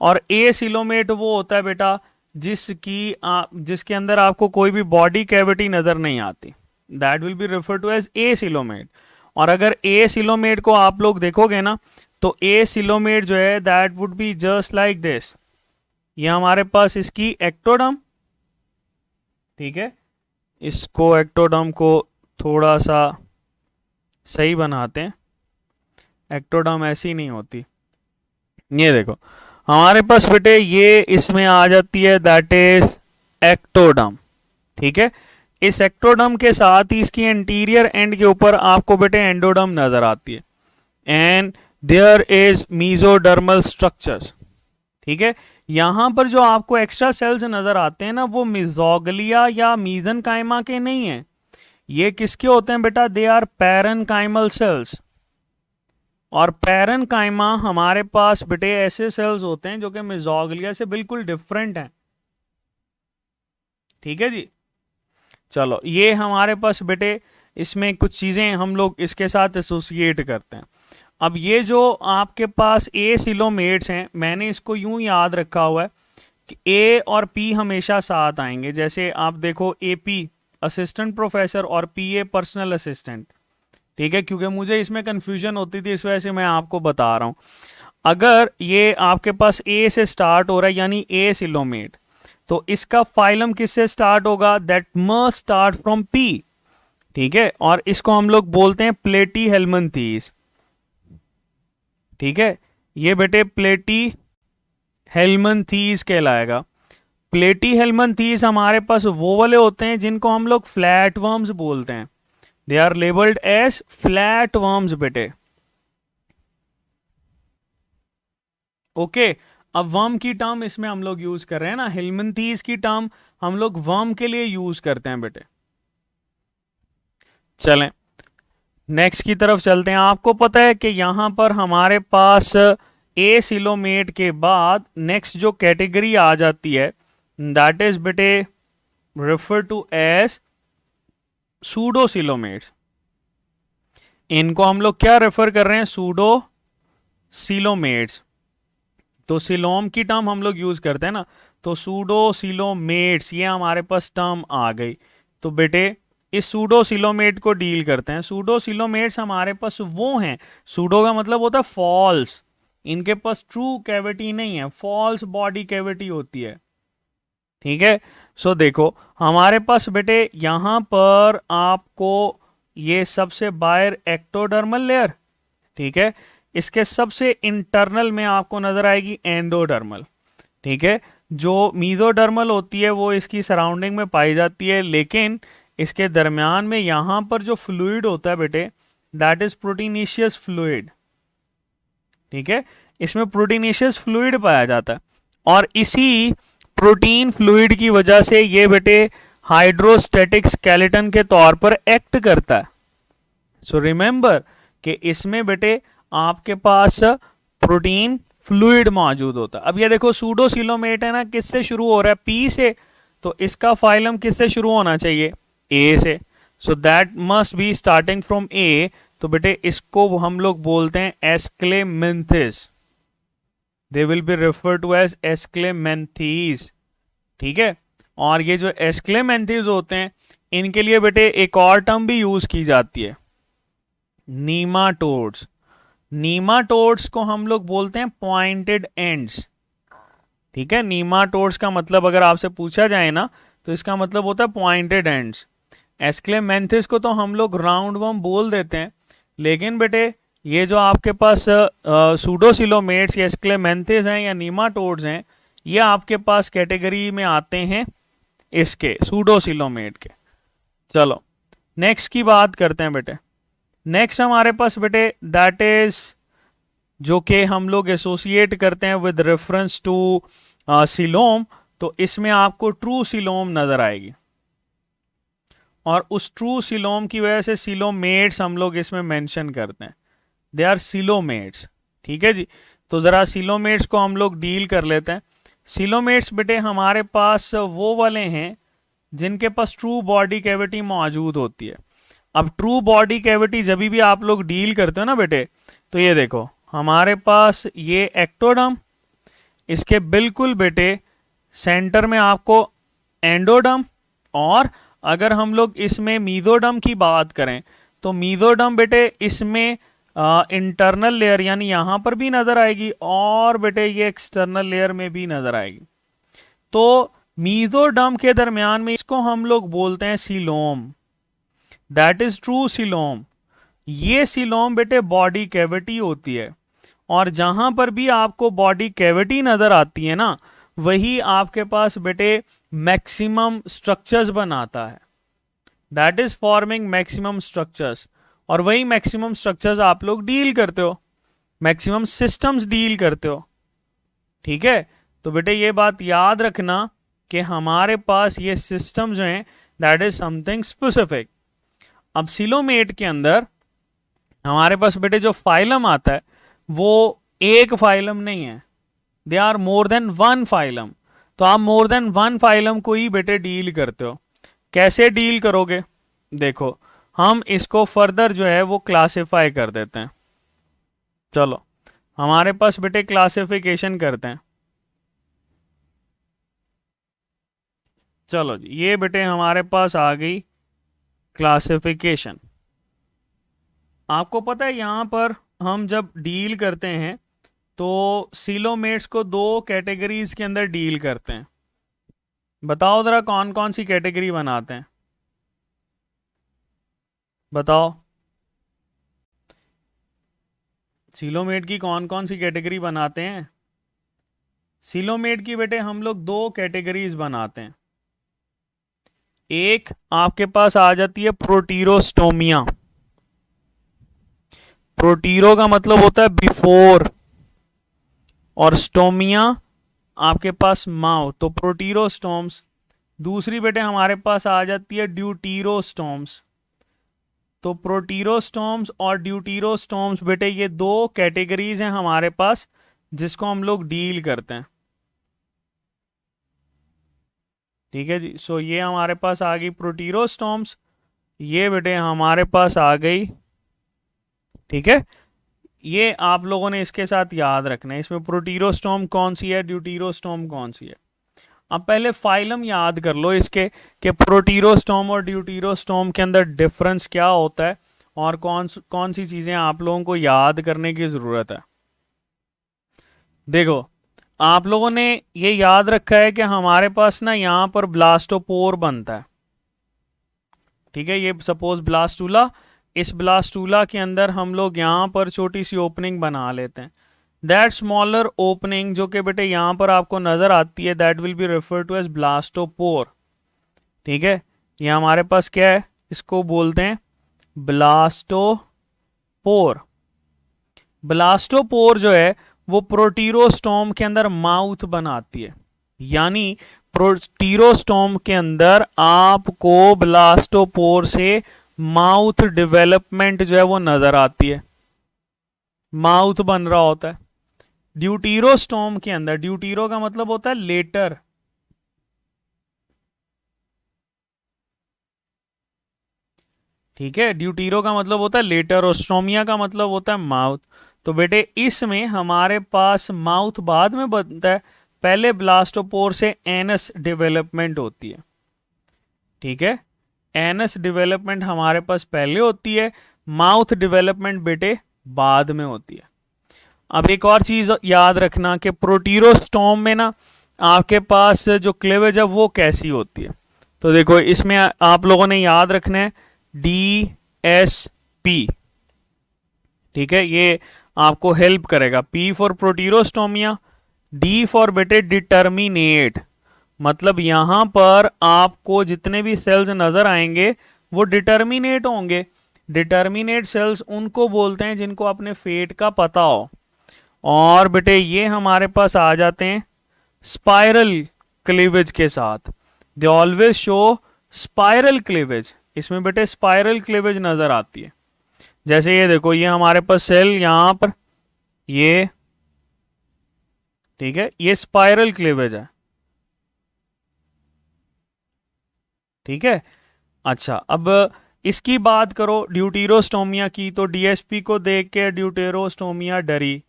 और एसिलोमेट वो होता है बेटा जिसके अंदर आपको कोई भी बॉडी कैविटी नजर नहीं आती, that will be refer to as acoelomate. और अगर एसिलोमेट को आप लोग देखोगे ना, तो एसिलोमेट जो है that would be just like this. ये हमारे पास इसकी एक्टोडर्म, ठीक है, इसको एक्टोडर्म को थोड़ा सा सही बनाते हैं। एक्टोडर्म ऐसी नहीं होती। ये देखो हमारे पास बेटे ये इसमें आ जाती है दैट इज एक्टोडर्म। ठीक है, इस एक्टोडर्म के साथ ही इसकी एंटीरियर एंड के ऊपर आपको बेटे एंडोडर्म नजर आती है, and there is mesodermal structures. ठीक है, यहां पर जो आपको एक्स्ट्रा सेल्स नजर आते हैं ना, वो मिजोगलिया या मीजनकाइमा के नहीं है। ये किसके होते हैं बेटा? They are parenchymal cells. और पैरेनकाइमा हमारे पास बेटे ऐसे सेल्स होते हैं जो कि मिजोगलिया से बिल्कुल डिफरेंट हैं। ठीक है जी, चलो ये हमारे पास बेटे इसमें कुछ चीजें हम लोग इसके साथ एसोसिएट करते हैं। अब ये जो आपके पास एसिलोमेट्स हैं, मैंने इसको यूं याद रखा हुआ है कि ए और पी हमेशा साथ आएंगे। जैसे आप देखो एपी असिस्टेंट प्रोफेसर और पीए पर्सनल असिस्टेंट। ठीक है, क्योंकि मुझे इसमें कंफ्यूजन होती थी, इस वजह से मैं आपको बता रहा हूं। अगर ये आपके पास ए से स्टार्ट हो रहा है यानी एसिलोमेट, तो इसका फाइलम किससे स्टार्ट होगा? That must start from P. ठीक है, और इसको हम लोग बोलते हैं प्लेटी हेलमंथीस। ठीक है, ये बेटे प्लेटी हेलमंथीस कहलाएगा। प्लेटी हेलमंथीस हमारे पास वो वाले होते हैं जिनको हम लोग फ्लैट वर्म्स बोलते हैं। They are labelled as flat worms बेटे। ओके अब वर्म की टर्म इसमें हम लोग यूज कर रहे हैं ना, हेलमिंथीज की टर्म हम लोग वर्म के लिए यूज करते हैं बेटे। चलें नेक्स्ट की तरफ चलते हैं। आपको पता है कि यहां पर हमारे पास एसिलोमेट के बाद नेक्स्ट जो कैटेगरी आ जाती है दैट इज बेटे रेफर टू एज सूडोसिलोमेट्स। इनको हम लोग क्या रेफर कर रहे हैं, सूडोसिलोमेट्स। तो सिलोम की टर्म हम लोग यूज करते हैं ना, तो सूडोसिलोमेट्स ये हमारे पास टर्म आ गई। तो बेटे इस सूडोसिलोमेट को डील करते हैं। सूडोसिलोमेट्स हमारे पास वो हैं, सूडो का मतलब होता है फॉल्स, इनके पास ट्रू कैविटी नहीं है, फॉल्स बॉडी कैविटी होती है। ठीक है, सो देखो हमारे पास बेटे यहां पर आपको ये सबसे बाहर एक्टोडर्मल लेयर, ठीक है, इसके सबसे इंटरनल में आपको नजर आएगी एंडोडर्मल। ठीक है, जो मीजोडर्मल होती है वो इसकी सराउंडिंग में पाई जाती है, लेकिन इसके दरमियान में यहां पर जो फ्लूइड होता है बेटे दैट इज प्रोटीनेशियस फ्लूइड। ठीक है, इसमें प्रोटीनेशियस फ्लूइड पाया जाता है और इसी प्रोटीन फ्लूइड की वजह से ये बेटे हाइड्रोस्टैटिक स्केलेटन के तौर पर एक्ट करता है। सो रिमेंबर कि इसमें बेटे आपके पास प्रोटीन फ्लूइड मौजूद होता है। अब ये देखो सूडोसिलोमेट है ना, किससे शुरू हो रहा है, पी से, तो इसका फाइलम किससे शुरू होना चाहिए, ए से। So that must be starting from A. तो बेटे इसको हम लोग बोलते हैं aschelminthes, they will be refer to as aschelminthes. ठीक है, और ये जो एस्क्लेमेंथीज होते हैं इनके लिए बेटे एक और टर्म भी यूज की जाती है, नीमाटोड्स। नीमाटोड्स को हम लोग बोलते हैं पॉइंटेड एंड्स। ठीक है, नीमाटोड्स का मतलब अगर आपसे पूछा जाए ना तो इसका मतलब होता है पॉइंटेड एंड्स। एस्क्लेमेंथिस को तो हम लोग राउंड वर्म बोल देते हैं, लेकिन बेटे ये जो आपके पास सूडोसिलोमेट्स या एस्क्लेमेंथिस हैं या नीमाटोड्स हैं, ये आपके पास कैटेगरी में आते हैं इसके सूडोसिलोमेट के। चलो नेक्स्ट की बात करते हैं बेटे। नेक्स्ट हमारे पास बेटे दैट इज जो कि हम लोग एसोसिएट करते हैं विद रेफरेंस टू सिलोम, तो इसमें आपको ट्रू सिलोम नजर आएगी और उस ट्रू सिलोम की वजह से सिलोमेट्स हम लोग इसमें मेंशन करते हैं, दे आर सिलोमेट्स। ठीक है जी, तो जरा सिलोमेट्स को हम लोग डील कर लेते हैं। सिलोमेट्स बेटे हमारे पास वो वाले हैं जिनके पास ट्रू बॉडी कैविटी मौजूद होती है। अब ट्रू बॉडी कैविटी जब भी आप लोग डील करते हो ना बेटे, तो ये देखो हमारे पास ये एक्टोडर्म, इसके बिल्कुल बेटे सेंटर में आपको एंडोडर्म, और अगर हम लोग इसमें मीजोडर्म की बात करें तो मीजोडर्म बेटे इसमें इंटरनल लेयर यानी यहां पर भी नजर आएगी और बेटे ये एक्सटर्नल लेयर में भी नजर आएगी। तो मीजोडर्म के दरमियान में इसको हम लोग बोलते हैं coelom, that is true coelom. ये सीलोम बेटे बॉडी कैविटी होती है और जहां पर भी आपको बॉडी कैविटी नजर आती है ना, वही आपके पास बेटे मैक्सिमम स्ट्रक्चर्स बनाता है, that is forming maximum structures. और वही मैक्सिमम स्ट्रक्चर्स आप लोग डील करते हो, मैक्सिमम सिस्टम्स डील करते हो। ठीक है, तो बेटे ये बात याद रखना कि हमारे पास ये सिस्टम जो हैं दैट इज समथिंग स्पेसिफिक। अब सिलोमेट के अंदर हमारे पास बेटे जो फाइलम आता है वो एक फाइलम नहीं है, they are more than one phylum. तो आप मोर देन वन फाइलम को ही बेटे डील करते हो। कैसे डील करोगे, देखो हम इसको फर्दर जो है वो क्लासिफाई कर देते हैं। चलो हमारे पास बेटे क्लासिफिकेशन करते हैं। चलो जी, ये बेटे हमारे पास आ गई क्लासिफिकेशन। आपको पता है यहां पर हम जब डील करते हैं तो सिलोमेट्स को दो कैटेगरीज के अंदर डील करते हैं। बताओ जरा कौन कौन सी कैटेगरी बनाते हैं, बताओ सिलोमेट की कौन कौन सी कैटेगरी बनाते हैं। सिलोमेट की बेटे हम लोग दो कैटेगरीज बनाते हैं, एक आपके पास आ जाती है प्रोटीरोस्टोमिया। प्रोटीरो का मतलब होता है बिफोर, और स्टोमिया आपके पास माउथ, तो प्रोटीरोस्टोम्स। दूसरी बेटे हमारे पास आ जाती है ड्यूटीरोस्टोम्स। तो प्रोटीरोस्टोम्स और ड्यूटीरोस्टोम्स बेटे ये दो कैटेगरीज हैं हमारे पास जिसको हम लोग डील करते हैं। ठीक है जी। सो ये हमारे पास आ गई प्रोटीरोस्टोम्स, ये बेटे हमारे पास आ गई। ठीक है, ये आप लोगों ने इसके साथ याद रखना है, इसमें प्रोटीरोस्टोम कौन सी है, ड्यूटीरोस्टोम कौन सी है। अब पहले फाइलम याद कर लो इसके कि प्रोटीरोस्टोम और ड्यूटीरोस्टोम के अंदर डिफरेंस क्या होता है और कौन कौन सी चीजें आप लोगों को याद करने की जरूरत है। देखो, आप लोगों ने ये याद रखा है कि हमारे पास ना यहाँ पर ब्लास्टोपोर बनता है। ठीक है, ये सपोज ब्लास्टूला, इस ब्लास्टूला के अंदर हम लोग यहाँ पर छोटी सी ओपनिंग बना लेते हैं। दैट स्मॉलर ओपनिंग जो कि बेटे यहाँ पर आपको नजर आती है, that will be refer to as blastopore. ठीक है, ये हमारे पास क्या है, इसको बोलते हैं ब्लास्टोपोर। ब्लास्टोपोर जो है वो प्रोटीरोस्टोम के अंदर माउथ बनाती है, यानी प्रोटीरोस्टोम के अंदर आपको ब्लास्टोपोर से माउथ डेवलपमेंट जो है वो नजर आती है, माउथ बन रहा होता है। ड्यूटीरोस्टोम के अंदर, ड्यूटीरो का मतलब होता है लेटर, ठीक है, ड्यूटीरो का मतलब होता है लेटर और स्टोमिया का मतलब होता है माउथ। तो बेटे इसमें हमारे पास माउथ बाद में बनता है, पहले ब्लास्टोपोर से एनस डेवलपमेंट होती है। ठीक है, एनस डेवलपमेंट हमारे पास पहले होती है, माउथ डेवलपमेंट बेटे बाद में होती है। अब एक और चीज याद रखना कि प्रोटीरोस्टोम में ना आपके पास जो क्लेवेज है वो कैसी होती है। तो देखो इसमें आप लोगों ने याद रखना है DSP। ठीक है, ये आपको हेल्प करेगा। P फॉर प्रोटीरोस्टोमिया, D फॉर बेटे डिटर्मिनेट, मतलब यहां पर आपको जितने भी सेल्स नजर आएंगे वो डिटर्मिनेट होंगे। डिटर्मिनेट सेल्स उनको बोलते हैं जिनको अपने फेट का पता हो। और बेटे ये हमारे पास आ जाते हैं स्पाइरल क्लीवेज के साथ, they always show spiral cleavage. इसमें बेटे स्पाइरल क्लीवेज नजर आती है। जैसे ये देखो, ये हमारे पास सेल यहां पर, ये ठीक है, ये स्पाइरल क्लीवेज है। ठीक है, अच्छा अब इसकी बात करो ड्यूटीरोस्टोमिया की, तो DSP को देख के ड्यूटेरोस्टोमिया डरी,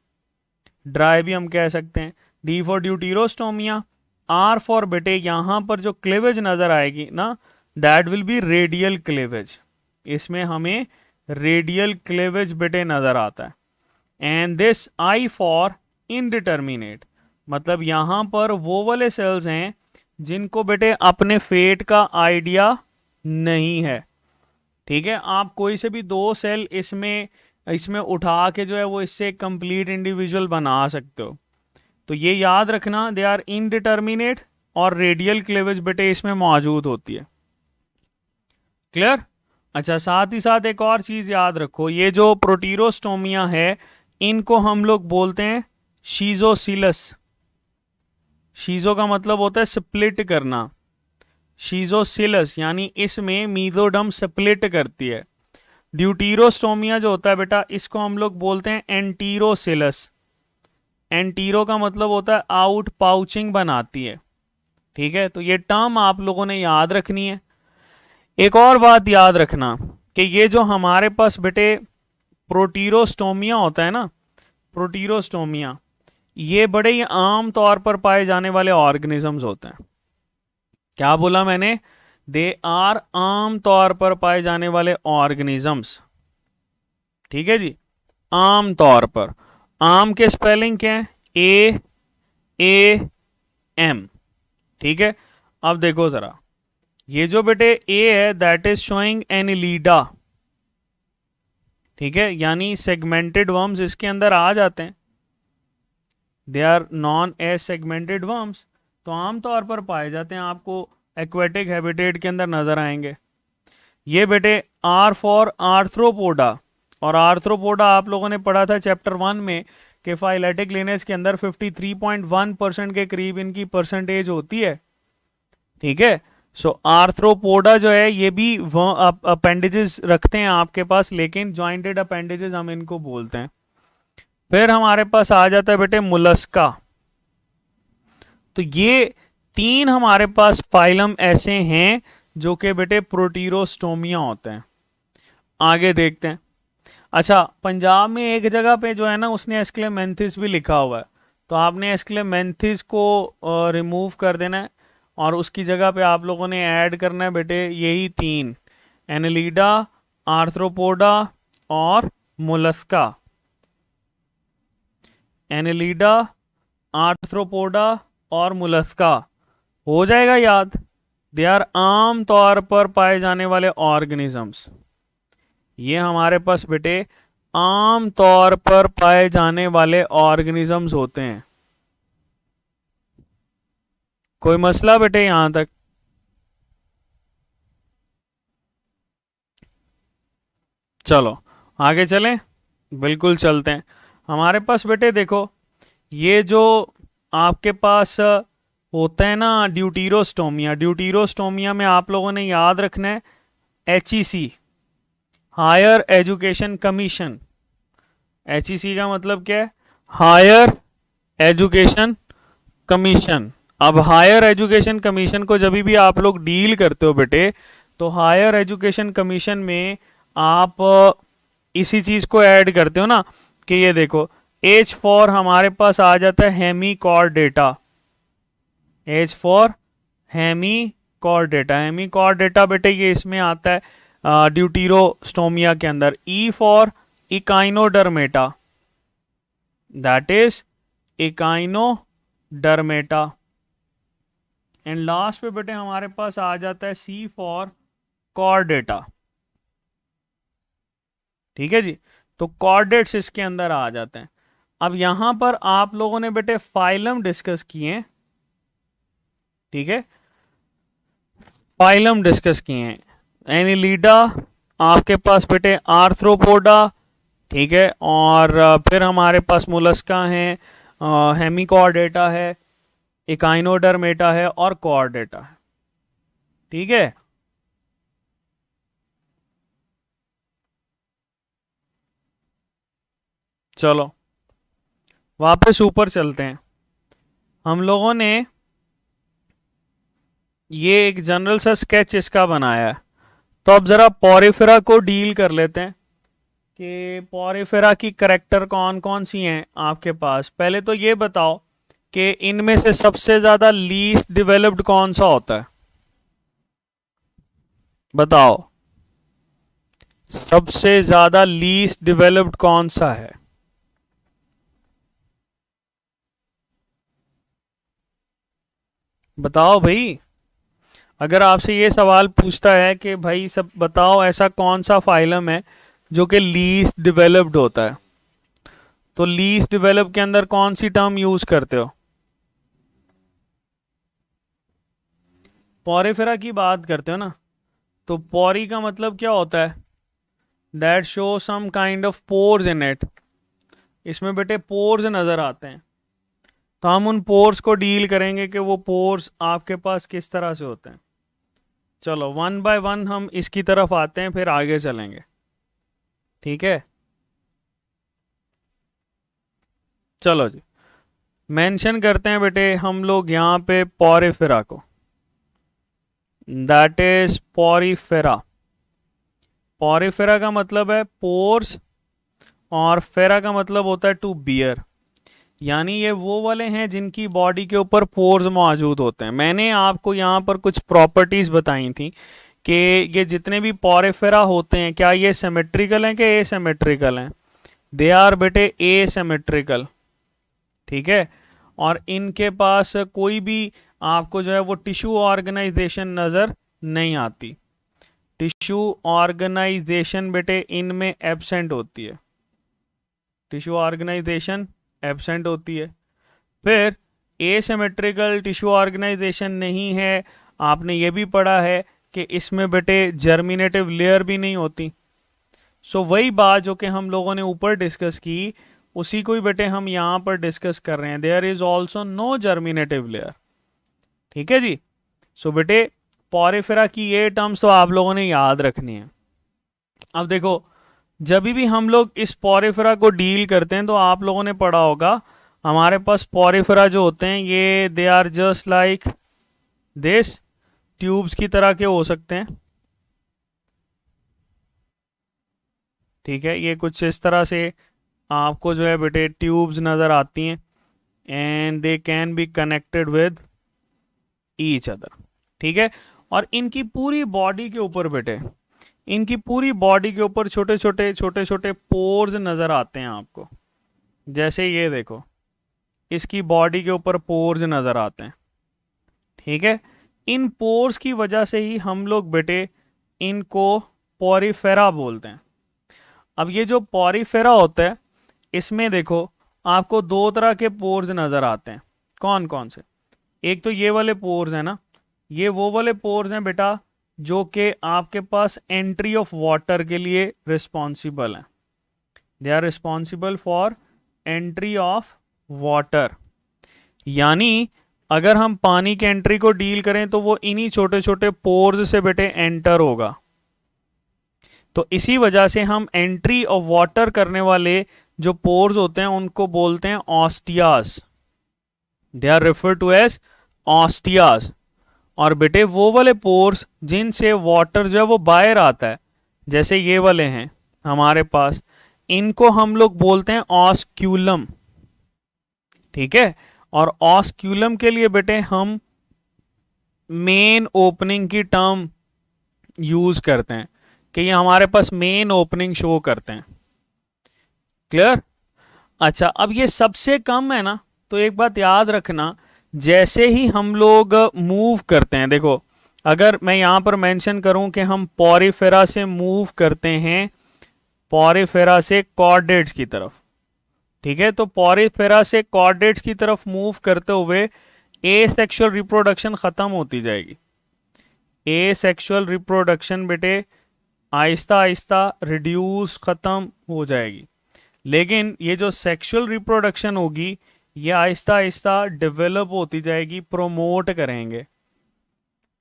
ड्राई भी हम कह सकते हैं। D फॉर ड्यूटीरोस्टोमिया, R फॉर बेटे यहां पर जो क्लेवेज नजर आएगी ना, that will B radial cleavage. इसमें हमें रेडियल क्लेवेज बेटे नजर आता है। And this I for indeterminate, मतलब यहां पर वो वाले सेल्स हैं जिनको बेटे अपने फेट का आइडिया नहीं है। ठीक है, आप कोई से भी दो सेल इसमें इसमें उठा के जो है वो इससे कंप्लीट इंडिविजुअल बना सकते हो। तो ये याद रखना, दे आर इनडिटर्मिनेट और रेडियल क्लेवेज बेटे इसमें मौजूद होती है। क्लियर? अच्छा, साथ ही साथ एक और चीज याद रखो, ये जो प्रोटीरोस्टोमिया है इनको हम लोग बोलते हैं शीजोसिलस। शीजो का मतलब होता है स्प्लिट करना, शीजोसिलस यानी इसमें मीजोडर्म स्प्लिट करती है। ड्यूटीरोस्टोमिया जो होता है बेटा इसको हम लोग बोलते हैं एंटीरोसिलस। एंटीरो का मतलब होता है आउट पाउचिंग बनाती है। ठीक है, तो ये टर्म आप लोगों ने याद रखनी है। एक और बात याद रखना कि ये जो हमारे पास बेटे प्रोटीरोस्टोमिया होता है ना, प्रोटीरोस्टोमिया ये बड़े ही आम तौर पर पाए जाने वाले ऑर्गेनिजम्स होते हैं। क्या बोला मैंने? दे आर आम तौर पर पाए जाने वाले ऑर्गेनिजम्स। ठीक है जी, आम तौर पर। आम के स्पेलिंग क्या है? AAM। ठीक है, अब देखो जरा, ये जो बेटे A है दैट इज शोइंग एनिलीडा। ठीक है, यानी सेगमेंटेड वर्म्स इसके अंदर आ जाते हैं, they are known as segmented worms. तो आमतौर पर पाए जाते हैं, आपको एक्वेटिक हैबिटेट के अंदर नजर आएंगे। ये बेटे आर फॉर आर्थ्रोपोडा, और आर्थ्रोपोडा आप लोगों ने पढ़ा था चैप्टर 1 में कि फाइलेटिक लिनेज के अंदर 53.1% के करीब इनकी परसेंटेज होती है। ठीक है, सो आर्थ्रोपोडा जो है ये भी अपेंडेजेस रखते हैं आपके पास, लेकिन जॉइंटेड अपेंडेजेस हम इनको बोलते हैं। फिर हमारे पास आ जाता है बेटे मुलस्का। तो ये 3 हमारे पास फाइलम ऐसे हैं जो कि बेटे प्रोटीरोस्टोमिया होते हैं। आगे देखते हैं। अच्छा, पंजाब में एक जगह पे जो है ना उसने एस्क्लेमेंथिस भी लिखा हुआ है, तो आपने एस्क्लेमेंथिस को रिमूव कर देना है और उसकी जगह पे आप लोगों ने ऐड करना है बेटे यही 3, एनेलिडा, आर्थ्रोपोडा और मुलस्का। एनेलिडा, आर्थ्रोपोडा और मुलस्का हो जाएगा याद। दे आर आम तौर पर पाए जाने वाले ऑर्गेनिजम्स। ये हमारे पास बेटे आम तौर पर पाए जाने वाले ऑर्गेनिजम्स होते हैं। कोई मसला बेटे यहां तक? चलो आगे चलें, बिल्कुल चलते हैं। हमारे पास बेटे देखो, ये जो आपके पास होता है ना ड्यूटीरोस्टोमिया, ड्यूटीरोस्टोमिया में आप लोगों ने याद रखना है HEC, higher education commission. HEC का मतलब क्या है? Higher education commission. अब हायर एजुकेशन कमीशन को जब भी आप लोग डील करते हो बेटे, तो हायर एजुकेशन कमीशन में आप इसी चीज को ऐड करते हो ना कि ये देखो H फॉर हमारे पास आ जाता है Hemichordata. H for Hemichordata, Hemichordata बेटे ये इसमें आता है ड्यूटीरोस्टोमिया के अंदर। E for Echinodermata, that is Echinodermata. And last पे बेटे हमारे पास आ जाता है C फॉर कॉर्डेटा। ठीक है जी, तो कॉर्डेट्स इसके अंदर आ जाते हैं। अब यहां पर आप लोगों ने बेटे फाइलम डिस्कस किए हैं। ठीक है, फाइलम डिस्कस किए हैं। एनिलीडा आपके पास बेटे आर्थ्रोपोडा, ठीक है, और फिर हमारे पास मुलस्का है, हेमिकॉर्डेटा है, इकाइनोडर्मेटा है और कॉर्डेटा है। ठीक है, चलो वापस ऊपर चलते हैं। हम लोगों ने ये एक जनरल सा स्केच इसका बनाया है, तो अब जरा पॉरिफेरा को डील कर लेते हैं कि पॉरिफेरा की करेक्टर कौन कौन सी हैं आपके पास। पहले तो ये बताओ कि इनमें से सबसे ज्यादा लीस्ट डेवलप्ड कौन सा होता है? बताओ, सबसे ज्यादा लीस्ट डेवलप्ड कौन सा है? बताओ भाई। अगर आपसे ये सवाल पूछता है कि भाई सब बताओ ऐसा कौन सा फाइलम है जो कि लीस्ट डेवलप्ड होता है, तो लीस्ट डेवलप के अंदर कौन सी टर्म यूज करते हो? पॉरिफेरा की बात करते हो ना, तो पॉरी का मतलब क्या होता है? That show some kind of pores in it. इसमें बेटे पोर्स नजर आते हैं, तो हम उन पोर्स को डील करेंगे कि वो पोर्स आपके पास किस तरह से होते हैं। चलो वन बाय वन हम इसकी तरफ आते हैं, फिर आगे चलेंगे। ठीक है, चलो जी, मेंशन करते हैं बेटे हम लोग यहाँ पे पॉरिफेरा को, दैट इज पॉरिफेरा। पॉरिफेरा का मतलब है पोर्स, और फेरा का मतलब होता है टू बियर, यानी ये वो वाले हैं जिनकी बॉडी के ऊपर पोर्स मौजूद होते हैं। मैंने आपको यहाँ पर कुछ प्रॉपर्टीज बताई थी कि ये जितने भी पॉरिफेरा होते हैं, क्या ये सिमेट्रिकल हैं कि एसिमेट्रिकल हैं? दे आर बेटे एसिमेट्रिकल। ठीक है, और इनके पास कोई भी आपको जो है वो टिश्यू ऑर्गेनाइजेशन नजर नहीं आती। टिश्यू ऑर्गेनाइजेशन बेटे इनमें एब्सेंट होती है, टिश्यू ऑर्गेनाइजेशन एब्सेंट होती है। फिर एसिमेट्रिकल टिश्यू ऑर्गेनाइजेशन नहीं है आपने ये भी पढ़ा है कि इसमें बेटे जर्मिनेटिव लेयर भी नहीं होती। सो वही बात जो कि हम लोगों ने ऊपर डिस्कस की, उसी को ही बेटे हम यहाँ पर डिस्कस कर रहे हैं। There is also no germinative layer. ठीक है जी। सो बेटे पोरिफेरा की ये टर्म्स तो आप लोगों ने याद रखनी है। अब देखो, जब भी हम लोग इस पोरिफेरा को डील करते हैं तो आप लोगों ने पढ़ा होगा हमारे पास पोरिफेरा जो होते हैं ये they are just like this, tubes की तरह के हो सकते हैं। ठीक है, ये कुछ इस तरह से आपको जो है बेटे ट्यूब्स नज़र आती हैं and they can be connected with each other. ठीक है, और इनकी पूरी बॉडी के ऊपर बेटे, इनकी पूरी बॉडी के ऊपर छोटे छोटे पोर्स नज़र आते हैं आपको। जैसे ये देखो, इसकी बॉडी के ऊपर पोर्स नज़र आते हैं। ठीक है, इन पोर्स की वजह से ही हम लोग बेटे इनको पोरिफेरा बोलते हैं। अब ये जो पोरिफेरा होता है, इसमें देखो आपको दो तरह के पोर्स नज़र आते हैं। कौन कौन से? एक तो ये वाले पोर्स हैं ना, ये वो वाले पोर्स हैं बेटा जो कि आपके पास एंट्री ऑफ वाटर के लिए रिस्पॉन्सिबल हैं। They are responsible for entry of water. यानी अगर हम पानी के एंट्री को डील करें तो वो इन्हीं छोटे छोटे पोर्स से बेटे एंटर होगा। तो इसी वजह से हम एंट्री ऑफ वाटर करने वाले जो पोर्स होते हैं उनको बोलते हैं ostias. They are refer to as ostias. और बेटे वो वाले पोर्स जिनसे वाटर जो है वो बाहर आता है, जैसे ये वाले हैं हमारे पास, इनको हम लोग बोलते हैं ऑस्क्यूलम। ठीक है, और ऑस्क्यूलम के लिए बेटे हम मेन ओपनिंग की टर्म यूज करते हैं कि ये हमारे पास मेन ओपनिंग शो करते हैं। क्लियर? अच्छा, अब ये सबसे कम है ना, तो एक बात याद रखना, जैसे ही हम लोग मूव करते हैं, देखो अगर मैं यहां पर मेंशन करूं कि हम पोरिफेरा से मूव करते हैं, पोरिफेरा से कॉर्डेट्स की तरफ। ठीक है, तो पोरिफेरा से कॉर्डेट्स की तरफ मूव करते हुए एसेक्सुअल रिप्रोडक्शन खत्म होती जाएगी। एसेक्सुअल रिप्रोडक्शन बेटे आहिस्ता आहिस्ता रिड्यूस खत्म हो जाएगी, लेकिन ये जो सेक्सुअल रिप्रोडक्शन होगी ये आहिस्ता आहिस्ता डेवलप होती जाएगी, प्रोमोट करेंगे।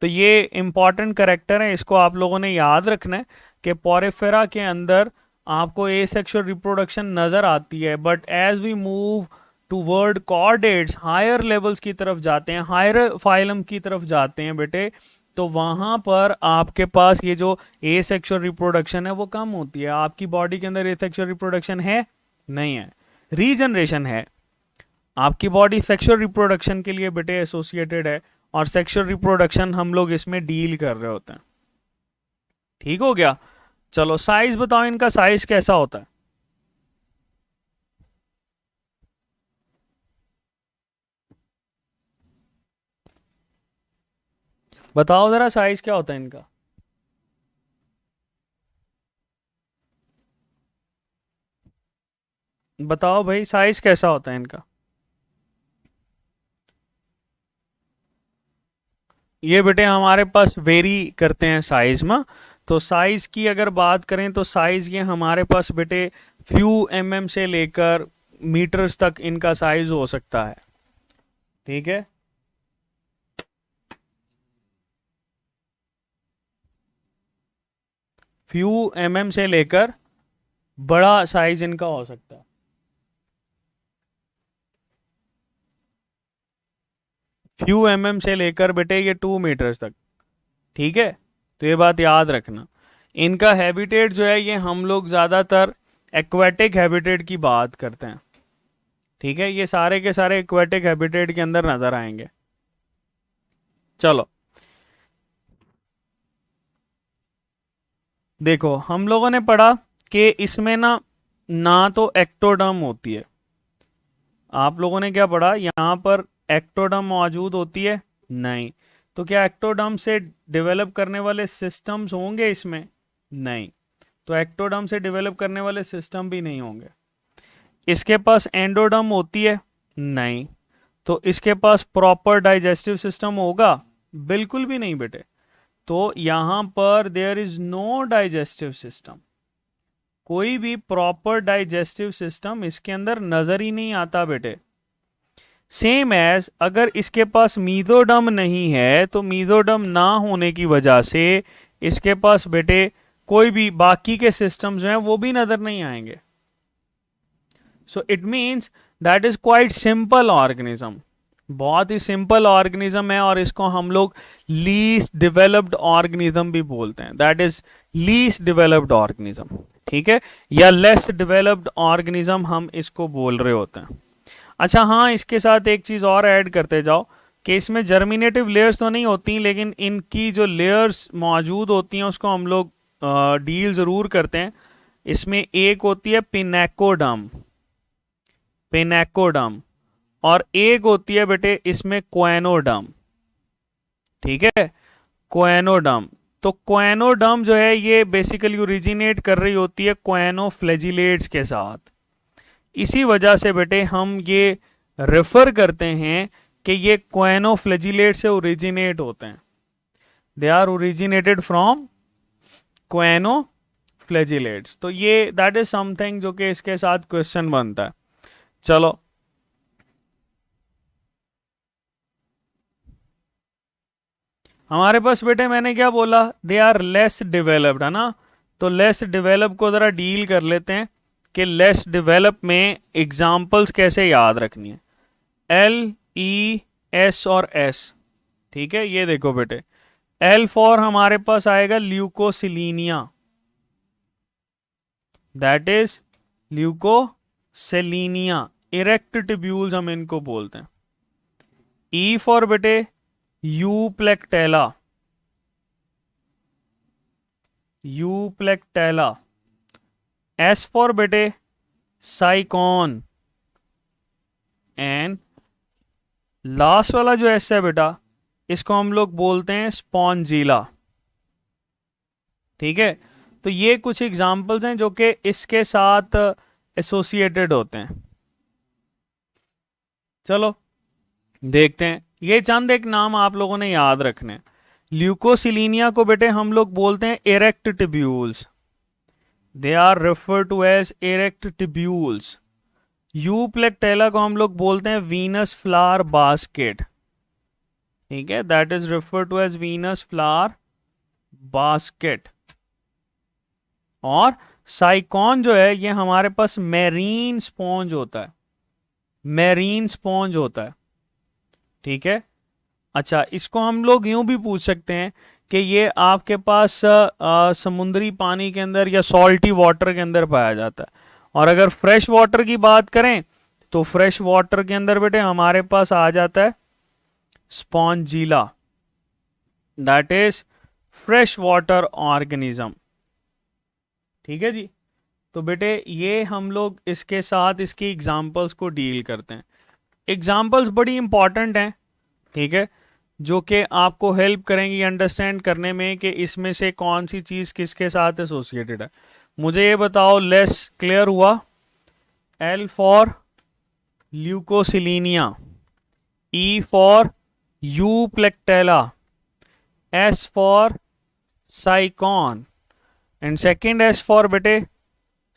तो ये इंपॉर्टेंट कैरेक्टर है, इसको आप लोगों ने याद रखना है कि पोरिफेरा के अंदर आपको एसेक्सुअल रिप्रोडक्शन नजर आती है, but as we move toward chordates, higher levels की तरफ जाते हैं, हायर फाइलम की तरफ जाते हैं बेटे, तो वहां पर आपके पास ये जो एसेक्सुअल रिप्रोडक्शन है वो कम होती है। आपकी बॉडी के अंदर एसेक्सुअल रिप्रोडक्शन है नहीं है, रीजनरेशन है। आपकी बॉडी सेक्सुअल रिप्रोडक्शन के लिए बेटे एसोसिएटेड है, और सेक्सुअल रिप्रोडक्शन हम लोग इसमें डील कर रहे होते हैं। ठीक हो गया? चलो साइज बताओ, इनका साइज कैसा होता है? बताओ जरा, साइज क्या होता है इनका? बताओ भाई, साइज कैसा होता है इनका? ये बेटे हमारे पास वेरी करते हैं साइज में। तो साइज की अगर बात करें तो साइज ये हमारे पास बेटे फ्यू mm से लेकर मीटर्स तक इनका साइज हो सकता है। ठीक है, फ्यू mm से लेकर बड़ा साइज इनका हो सकता है। फ्यू mm से लेकर बेटे ये 2 मीटर्स तक। ठीक है, तो ये बात याद रखना। इनका हैबिटेट जो है ये हम लोग ज़्यादातर एक्वेटिक हैबिटेट की बात करते हैं। ठीक है, ये सारे के सारे एक्वेटिक हैबिटेट के अंदर नजर आएंगे। चलो देखो, हम लोगों ने पढ़ा कि इसमें ना तो एक्टोडर्म होती है। आप लोगों ने क्या पढ़ा? यहाँ पर एक्टोडर्म मौजूद होती है नहीं। तो क्या एक्टोडर्म से डेवलप करने वाले सिस्टम्स होंगे इसमें? नहीं। तो एक्टोडर्म से डेवलप करने वाले सिस्टम भी नहीं होंगे। इसके पास एंडोडर्म होती है? नहीं। तो इसके पास प्रॉपर डाइजेस्टिव सिस्टम होगा? बिल्कुल भी नहीं बेटे। तो यहां पर there is no digestive system, कोई भी प्रॉपर डाइजेस्टिव सिस्टम इसके अंदर नजर ही नहीं आता बेटे। सेम एज अगर इसके पास मीजोडम नहीं है तो मीजोडम ना होने की वजह से इसके पास बेटे कोई भी बाकी के सिस्टम्स जो हैं वो भी नजर नहीं आएंगे। So it means that is quite simple organism, बहुत ही सिंपल ऑर्गेनिज्म है, और इसको हम लोग लीस्ट डेवलप्ड ऑर्गेनिज्म भी बोलते हैं। That is least developed organism, ठीक है, या लेस डेवलप्ड ऑर्गेनिज्म हम इसको बोल रहे होते हैं। अच्छा हाँ, इसके साथ एक चीज और ऐड करते जाओ कि इसमें जर्मिनेटिव लेयर्स तो नहीं होती, लेकिन इनकी जो लेयर्स मौजूद होती हैं उसको हम लोग डील जरूर करते हैं। इसमें एक होती है पिनेकोडम, पिनेकोडम, और एक होती है बेटे इसमें क्वेनोडम, ठीक है, क्वेनोडम। तो क्वेनोडम जो है ये बेसिकली ओरिजिनेट कर रही होती है क्वेनोफ्लैजिलेट्स के साथ। इसी वजह से बेटे हम ये रेफर करते हैं कि ये क्वेनोफ्लैजिलेट से ओरिजिनेट होते हैं, दे आर ओरिजिनेटेड फ्रॉम क्वेनोफ्लैजिलेट्स। तो ये दैट इज समथिंग जो कि इसके साथ क्वेश्चन बनता है। चलो हमारे पास बेटे मैंने क्या बोला, दे आर लेस डेवलप्ड, है ना। तो लेस डेवलप को जरा डील कर लेते हैं कि लेस डेवलप में एग्जाम्पल्स कैसे याद रखनी है। एल ई एस और एस, ठीक है, ये देखो बेटे एल फॉर हमारे पास आएगा ल्यूकोसिलीनिया, दैट इज ल्यूकोसेलिनिया, इरेक्ट ट्यूब्यूल्स हम इनको बोलते हैं। ई फॉर बेटे यूप्लेक्टेला, यूप्लेक्टेला। एस फॉर बेटे साइकॉन, एंड लास्ट वाला जो एस है बेटा इसको हम लोग बोलते हैं स्पॉन्जिला, ठीक है। तो ये कुछ एग्जाम्पल्स हैं जो कि इसके साथ एसोसिएटेड होते हैं। चलो देखते हैं, ये चंद एक नाम आप लोगों ने याद रखने। ल्यूकोसिलीनिया को बेटे हम लोग बोलते हैं erect tubules, they are refer to as erect tubules. Euplectella को हम लोग बोलते हैं वीनस फ्लावर बास्केट, ठीक है, that is refer to as Venus flower basket. और साइकॉन जो है ये हमारे पास मेरीन स्पॉन्ज होता है, मेरीन स्पॉन्ज होता है, ठीक है। अच्छा इसको हम लोग यूं भी पूछ सकते हैं कि ये आपके पास समुद्री पानी के अंदर या सॉल्टी वाटर के अंदर पाया जाता है। और अगर फ्रेश वाटर की बात करें तो फ्रेश वाटर के अंदर बेटे हमारे पास आ जाता है Spongilla, that is fresh water organism, ठीक है जी। तो बेटे ये हम लोग इसके साथ इसकी एग्जाम्पल्स को डील करते हैं। एग्जाम्पल्स बड़ी इंपॉर्टेंट हैं, ठीक है, जो कि आपको हेल्प करेंगी अंडरस्टैंड करने में कि इसमें से कौन सी चीज़ किसके साथ एसोसिएटेड है। मुझे ये बताओ, लेस क्लियर हुआ? L for Leucosolenia, E for Euplectella, S for Sycon, and second S for बेटे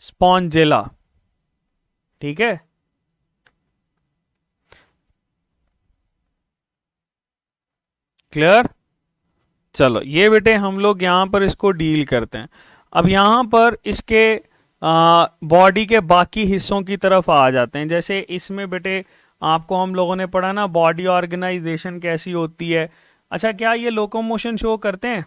स्पॉन्जिला, ठीक है। क्लियर? चलो ये बेटे हम लोग यहां पर इसको डील करते हैं। अब यहां पर इसके बॉडी के बाकी हिस्सों की तरफ आ जाते हैं। जैसे इसमें बेटे आपको हम लोगों ने पढ़ा ना बॉडी ऑर्गेनाइजेशन कैसी होती है। अच्छा क्या ये लोकोमोशन शो करते हैं?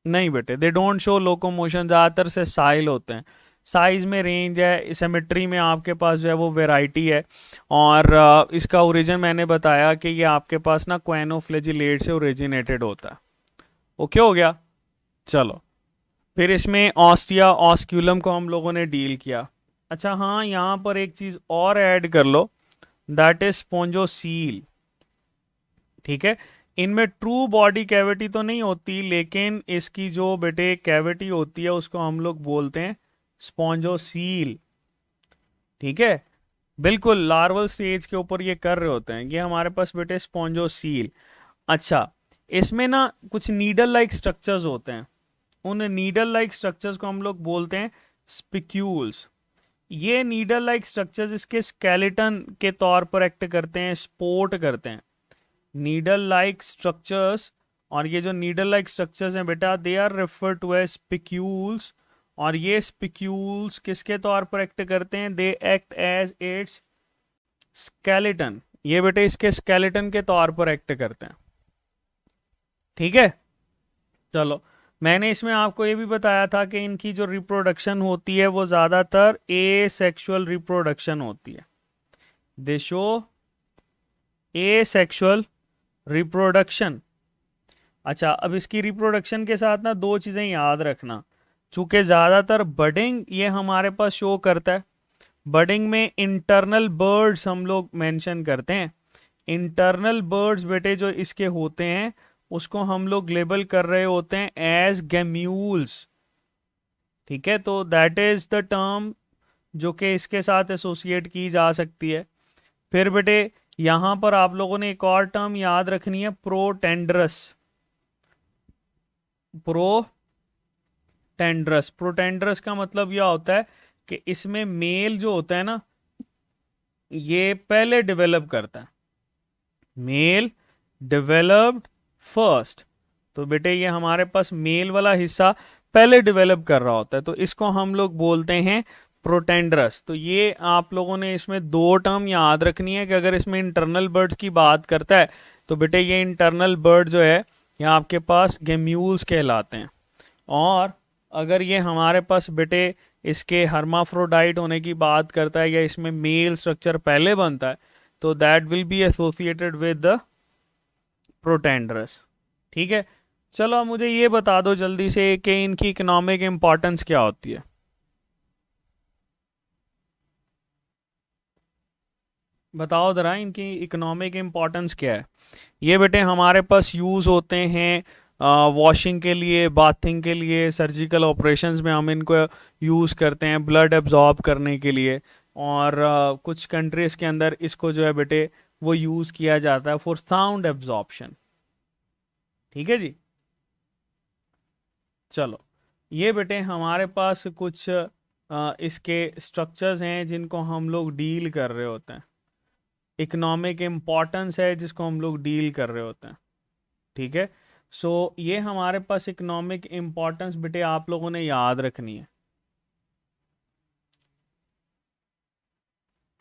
नहीं बेटे, दे डोंट शो लोकोमोशन, ज़्यादातर से साइल होते हैं। साइज में रेंज है, सिमेट्री में आपके पास जो है वो वैरायटी है। और इसका ओरिजिन मैंने बताया कि ये आपके पास ना क्वेनोफ्लैजिलेट से ओरिजिनेटेड होता है। ओके हो गया? चलो फिर इसमें ऑस्टिया ऑस्क्यूलम को हम लोगों ने डील किया। अच्छा हाँ, यहाँ पर एक चीज़ और ऐड कर लो, दैट इज स्पोंजोसील, ठीक है। इनमें ट्रू बॉडी कैविटी तो नहीं होती, लेकिन इसकी जो बेटे कैविटी होती है उसको हम लोग बोलते हैं स्पॉन्जोसील, ठीक है। बिल्कुल लार्वल स्टेज के ऊपर ये कर रहे होते हैं, ये हमारे पास बेटे स्पॉन्जोसील। अच्छा इसमें ना कुछ नीडल लाइक स्ट्रक्चर्स होते हैं, उन नीडल लाइक स्ट्रक्चर्स को हम लोग बोलते हैं स्पिक्यूल्स। ये नीडल लाइक स्ट्रक्चर्स इसके स्केलेटन के तौर पर एक्ट करते हैं, सपोर्ट करते हैं। नीडल लाइक स्ट्रक्चर्स, और ये जो नीडल लाइक स्ट्रक्चर्स हैं बेटा, they are refer to as spicules. और ये स्पिक्यूल्स किसके तौर पर एक्ट करते हैं? They act as its skeleton. ये बेटे इसके स्केलेटन के तौर पर एक्ट करते हैं। ठीक है, चलो मैंने इसमें आपको ये भी बताया था कि इनकी जो रिप्रोडक्शन होती है वो ज़्यादातर एसेक्सुअल रिप्रोडक्शन होती है। दे शो एसेक्सुअल रिप्रोडक्शन। अच्छा, अब इसकी रिप्रोडक्शन के साथ ना दो चीज़ें याद रखना। चूंकि ज़्यादातर बडिंग ये हमारे पास शो करता है, बडिंग में इंटरनल बर्ड्स हम लोग मेंशन करते हैं। इंटरनल बर्ड्स बेटे जो इसके होते हैं उसको हम लोग लेबल कर रहे होते हैं एज गैम्यूल्स। ठीक है, तो दैट इज द टर्म जो कि इसके साथ एसोसिएट की जा सकती है। फिर बेटे यहां पर आप लोगों ने एक और टर्म याद रखनी है, प्रोटेंडरस। प्रोटेंडरस का मतलब यह होता है कि इसमें मेल जो होता है ना ये पहले डेवलप करता है, मेल डेवलप्ड फर्स्ट। तो बेटे ये हमारे पास मेल वाला हिस्सा पहले डेवलप कर रहा होता है, तो इसको हम लोग बोलते हैं प्रोटेंडरस। तो ये आप लोगों ने इसमें दो टर्म याद रखनी है कि अगर इसमें इंटरनल बर्ड्स की बात करता है तो बेटे ये इंटरनल बर्ड जो है ये आपके पास गेम्यूल्स कहलाते हैं। और अगर ये हमारे पास बेटे इसके हर्माफ्रोडाइट होने की बात करता है या इसमें मेल स्ट्रक्चर पहले बनता है तो that will be associated with the protandrous. ठीक है, चलो मुझे ये बता दो जल्दी से कि इनकी इकोनॉमिक इंपॉर्टेंस क्या होती है। बताओ जरा इनकी इकोनॉमिक इंपॉर्टेंस क्या है। ये बेटे हमारे पास यूज़ होते हैं वॉशिंग के लिए, बाथिंग के लिए, सर्जिकल ऑपरेशंस में हम इनको यूज़ करते हैं, ब्लड एब्जॉर्ब करने के लिए। और कुछ कंट्रीज़ के अंदर इसको जो है बेटे वो यूज़ किया जाता है फॉर साउंड एब्जॉर्प्शन। ठीक है जी, चलो ये बेटे हमारे पास कुछ इसके स्ट्रक्चर्स हैं जिनको हम लोग डील कर रहे होते हैं। इकोनॉमिक इम्पॉर्टेंस है जिसको हम लोग डील कर रहे होते हैं। ठीक है, सो ये हमारे पास इकोनॉमिक इम्पॉर्टेंस बेटे आप लोगों ने याद रखनी है।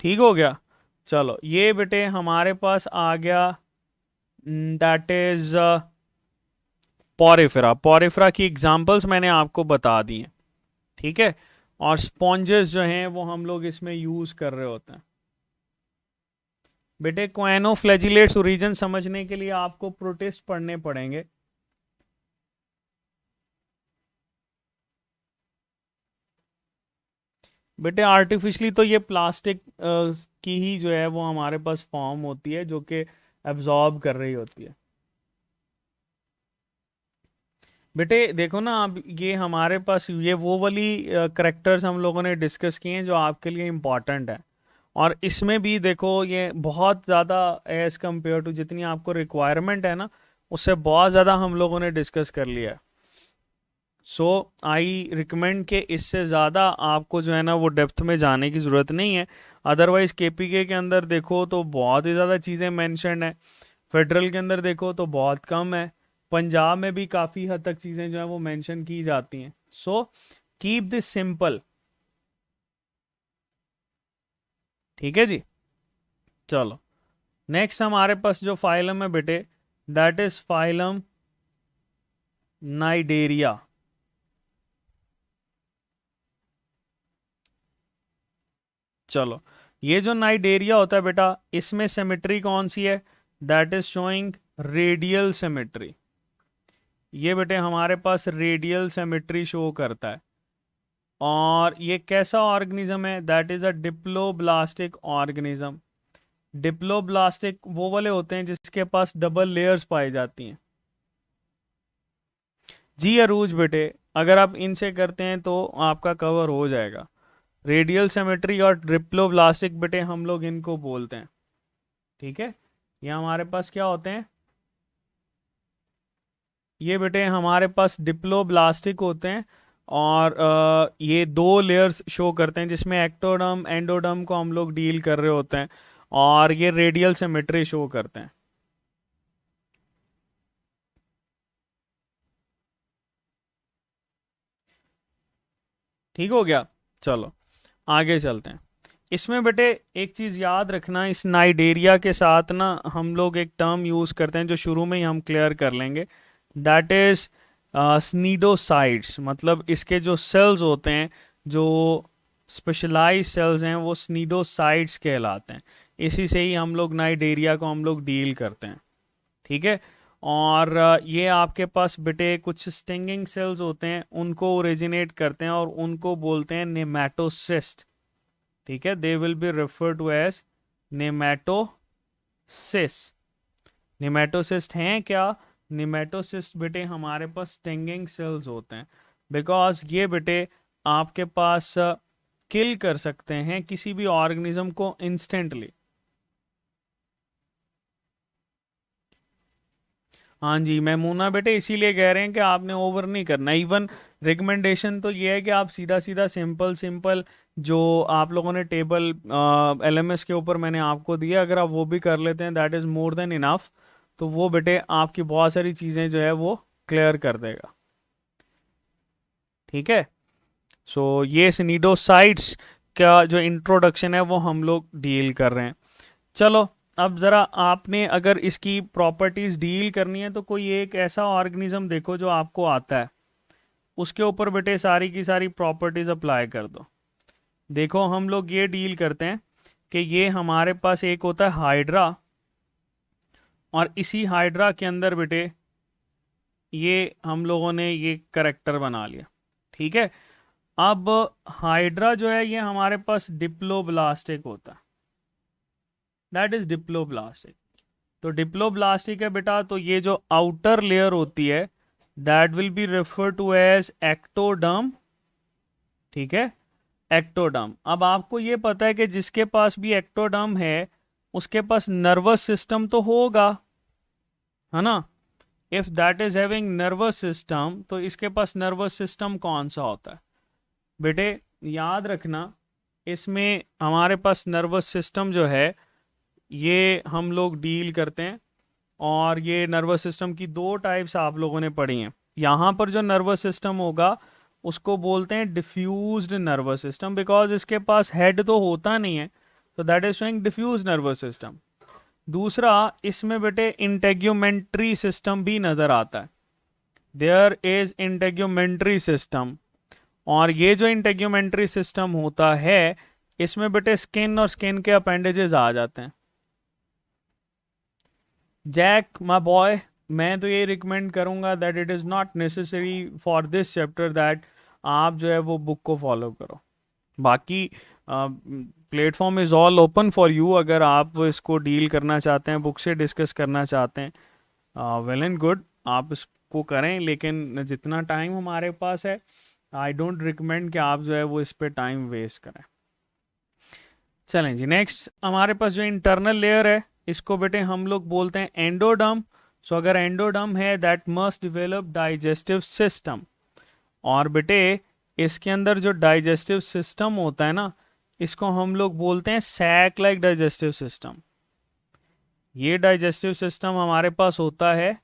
ठीक हो गया, चलो ये बेटे हमारे पास आ गया, दैट इज पॉरिफेरा। पॉरिफेरा की एग्जांपल्स मैंने आपको बता दी हैं। ठीक है, और स्पॉन्जेस जो हैं वो हम लोग इसमें यूज कर रहे होते हैं। बेटे क्वेनोफ्लैजिलेट्स ओरिजिन समझने के लिए आपको प्रोटिस्ट पढ़ने पड़ेंगे। बेटे आर्टिफिशली तो ये प्लास्टिक की ही जो है वो हमारे पास फॉर्म होती है जो कि एब्जॉर्ब कर रही होती है। बेटे देखो ना, अब ये हमारे पास ये वो वाली करेक्टर्स हम लोगों ने डिस्कस किए हैं जो आपके लिए इम्पॉर्टेंट है। और इसमें भी देखो ये बहुत ज़्यादा एज़ कम्पेयर टू जितनी आपको रिक्वायरमेंट है ना उससे बहुत ज़्यादा हम लोगों ने डिस्कस कर लिया है। सो आई रिकमेंड कि इससे ज़्यादा आपको जो है ना वो डेप्थ में जाने की ज़रूरत नहीं है। अदरवाइज़ केपीके के अंदर देखो तो बहुत ही ज़्यादा चीज़ें मैंशन है, फेडरल के अंदर देखो तो बहुत कम है, पंजाब में भी काफ़ी हद तक चीज़ें जो है वो मेंशन की जाती हैं। So keep this simple. ठीक है जी, चलो नेक्स्ट हमारे पास जो फाइलम है बेटे दैट इज फाइलम नाइडेरिया। चलो ये जो नाइडेरिया होता है बेटा इसमें सिमेट्री कौन सी है? That is showing radial symmetry. ये बेटे हमारे पास रेडियल सिमेट्री शो करता है। और ये कैसा ऑर्गेनिज्म है? That is a diploblastic organism. Diploblastic वो वाले होते हैं जिसके पास डबल लेयर्स पाई जाती हैं। जी अरूज बेटे अगर आप इनसे करते हैं तो आपका कवर हो जाएगा। रेडियल सिमेट्री और डिप्लोब्लास्टिक बेटे हम लोग इनको बोलते हैं। ठीक है, ये हमारे पास क्या होते हैं? ये बेटे हमारे पास डिप्लोब्लास्टिक होते हैं, और ये दो लेयर्स शो करते हैं जिसमें एक्टोडर्म एंडोडर्म को हम लोग डील कर रहे होते हैं, और ये रेडियल सिमेट्री शो करते हैं। ठीक हो गया। चलो आगे चलते हैं। इसमें बेटे एक चीज़ याद रखना, इस नाइडेरिया के साथ ना हम लोग एक टर्म यूज़ करते हैं जो शुरू में ही हम क्लियर कर लेंगे, दैट इज़ स्नीडोसाइड्स। मतलब इसके जो सेल्स होते हैं, जो स्पेशलाइज सेल्स हैं, वो स्नीडोसाइड्स कहलाते हैं। इसी से ही हम लोग नाइडेरिया को हम लोग डील करते हैं। ठीक है। और ये आपके पास बेटे कुछ स्टिंगिंग सेल्स होते हैं, उनको ओरिजिनेट करते हैं और उनको बोलते हैं नेमेटोसिस्ट। ठीक है, they will be refer to as nematocyst. Nematocyst हैं क्या? नेमेटोसिस्ट बेटे हमारे पास स्टिंगिंग सेल्स होते हैं, बिकॉज ये बेटे आपके पास किल कर सकते हैं किसी भी ऑर्गेनिज्म को इंस्टेंटली। हाँ जी मैमूना बेटे, इसीलिए कह रहे हैं कि आपने ओवर नहीं करना। इवन रिकमेंडेशन तो ये है कि आप सीधा सीधा सिंपल सिंपल जो आप लोगों ने टेबल एलएमएस के ऊपर मैंने आपको दिया, अगर आप वो भी कर लेते हैं that is more than enough. तो वो बेटे आपकी बहुत सारी चीज़ें जो है वो क्लियर कर देगा। ठीक है। सो ये सिनीडोसाइड्स का जो इंट्रोडक्शन है वो हम लोग डील कर रहे हैं। चलो अब ज़रा आपने अगर इसकी प्रॉपर्टीज़ डील करनी है तो कोई एक ऐसा ऑर्गेनिज्म देखो जो आपको आता है, उसके ऊपर बेटे सारी की सारी प्रॉपर्टीज़ अप्लाई कर दो। देखो हम लोग ये डील करते हैं कि ये हमारे पास एक होता है हाइड्रा, और इसी हाइड्रा के अंदर बेटे ये हम लोगों ने ये करेक्टर बना लिया। ठीक है। अब हाइड्रा जो है ये हमारे पास डिप्लोब्लास्टिक होता है, दैट इज डिप्लोब्लास्टिक। तो डिप्लोब्लास्टिक है बेटा, तो ये जो आउटर लेयर होती है that will be refer to as ectoderm. ठीक है, एक्टोडर्म। अब आपको ये पता है कि जिसके पास भी एक्टोडर्म है उसके पास नर्वस सिस्टम तो होगा, है ना। If that is having nervous system, तो इसके पास नर्वस सिस्टम कौन सा होता है बेटे? याद रखना, इसमें हमारे पास नर्वस सिस्टम जो है ये हम लोग डील करते हैं, और ये नर्वस सिस्टम की दो टाइप्स आप लोगों ने पढ़ी हैं। यहाँ पर जो नर्वस सिस्टम होगा उसको बोलते हैं डिफ्यूज्ड नर्वस सिस्टम, बिकॉज इसके पास हेड तो होता नहीं है, तो that is showing diffuse nervous system. दूसरा, इसमें बेटे इंटेग्यूमेंट्री सिस्टम भी नज़र आता है, देयर इज इंटेग्यूमेंट्री सिस्टम। और ये जो इंटेग्यूमेंट्री सिस्टम होता है इसमें बेटे स्किन और स्किन के अपेंडेजेस आ जाते हैं। जैक माय बॉय, मैं तो ये रिकमेंड करूंगा that it is not necessary for this chapter that आप जो है वो बुक को फॉलो करो। बाकी platform is all open for you, अगर आप इसको डील करना चाहते हैं, बुक से डिस्कस करना चाहते हैं, वेल एंड गुड, आप इसको करें। लेकिन जितना टाइम हमारे पास है आई डोंट रिकमेंड कि आप जो है वो इस पर टाइम वेस्ट करें। चलें जी, नेक्स्ट हमारे पास जो इंटरनल लेयर है इसको बेटे हम लोग बोलते हैं एंडोडर्म। सो अगर एंडोडर्म है that must develop digestive system. और बेटे इसके अंदर जो डाइजेस्टिव सिस्टम होता है ना, इसको हम लोग बोलते हैं सैक लाइक डाइजेस्टिव सिस्टम। ये डाइजेस्टिव सिस्टम हमारे पास होता है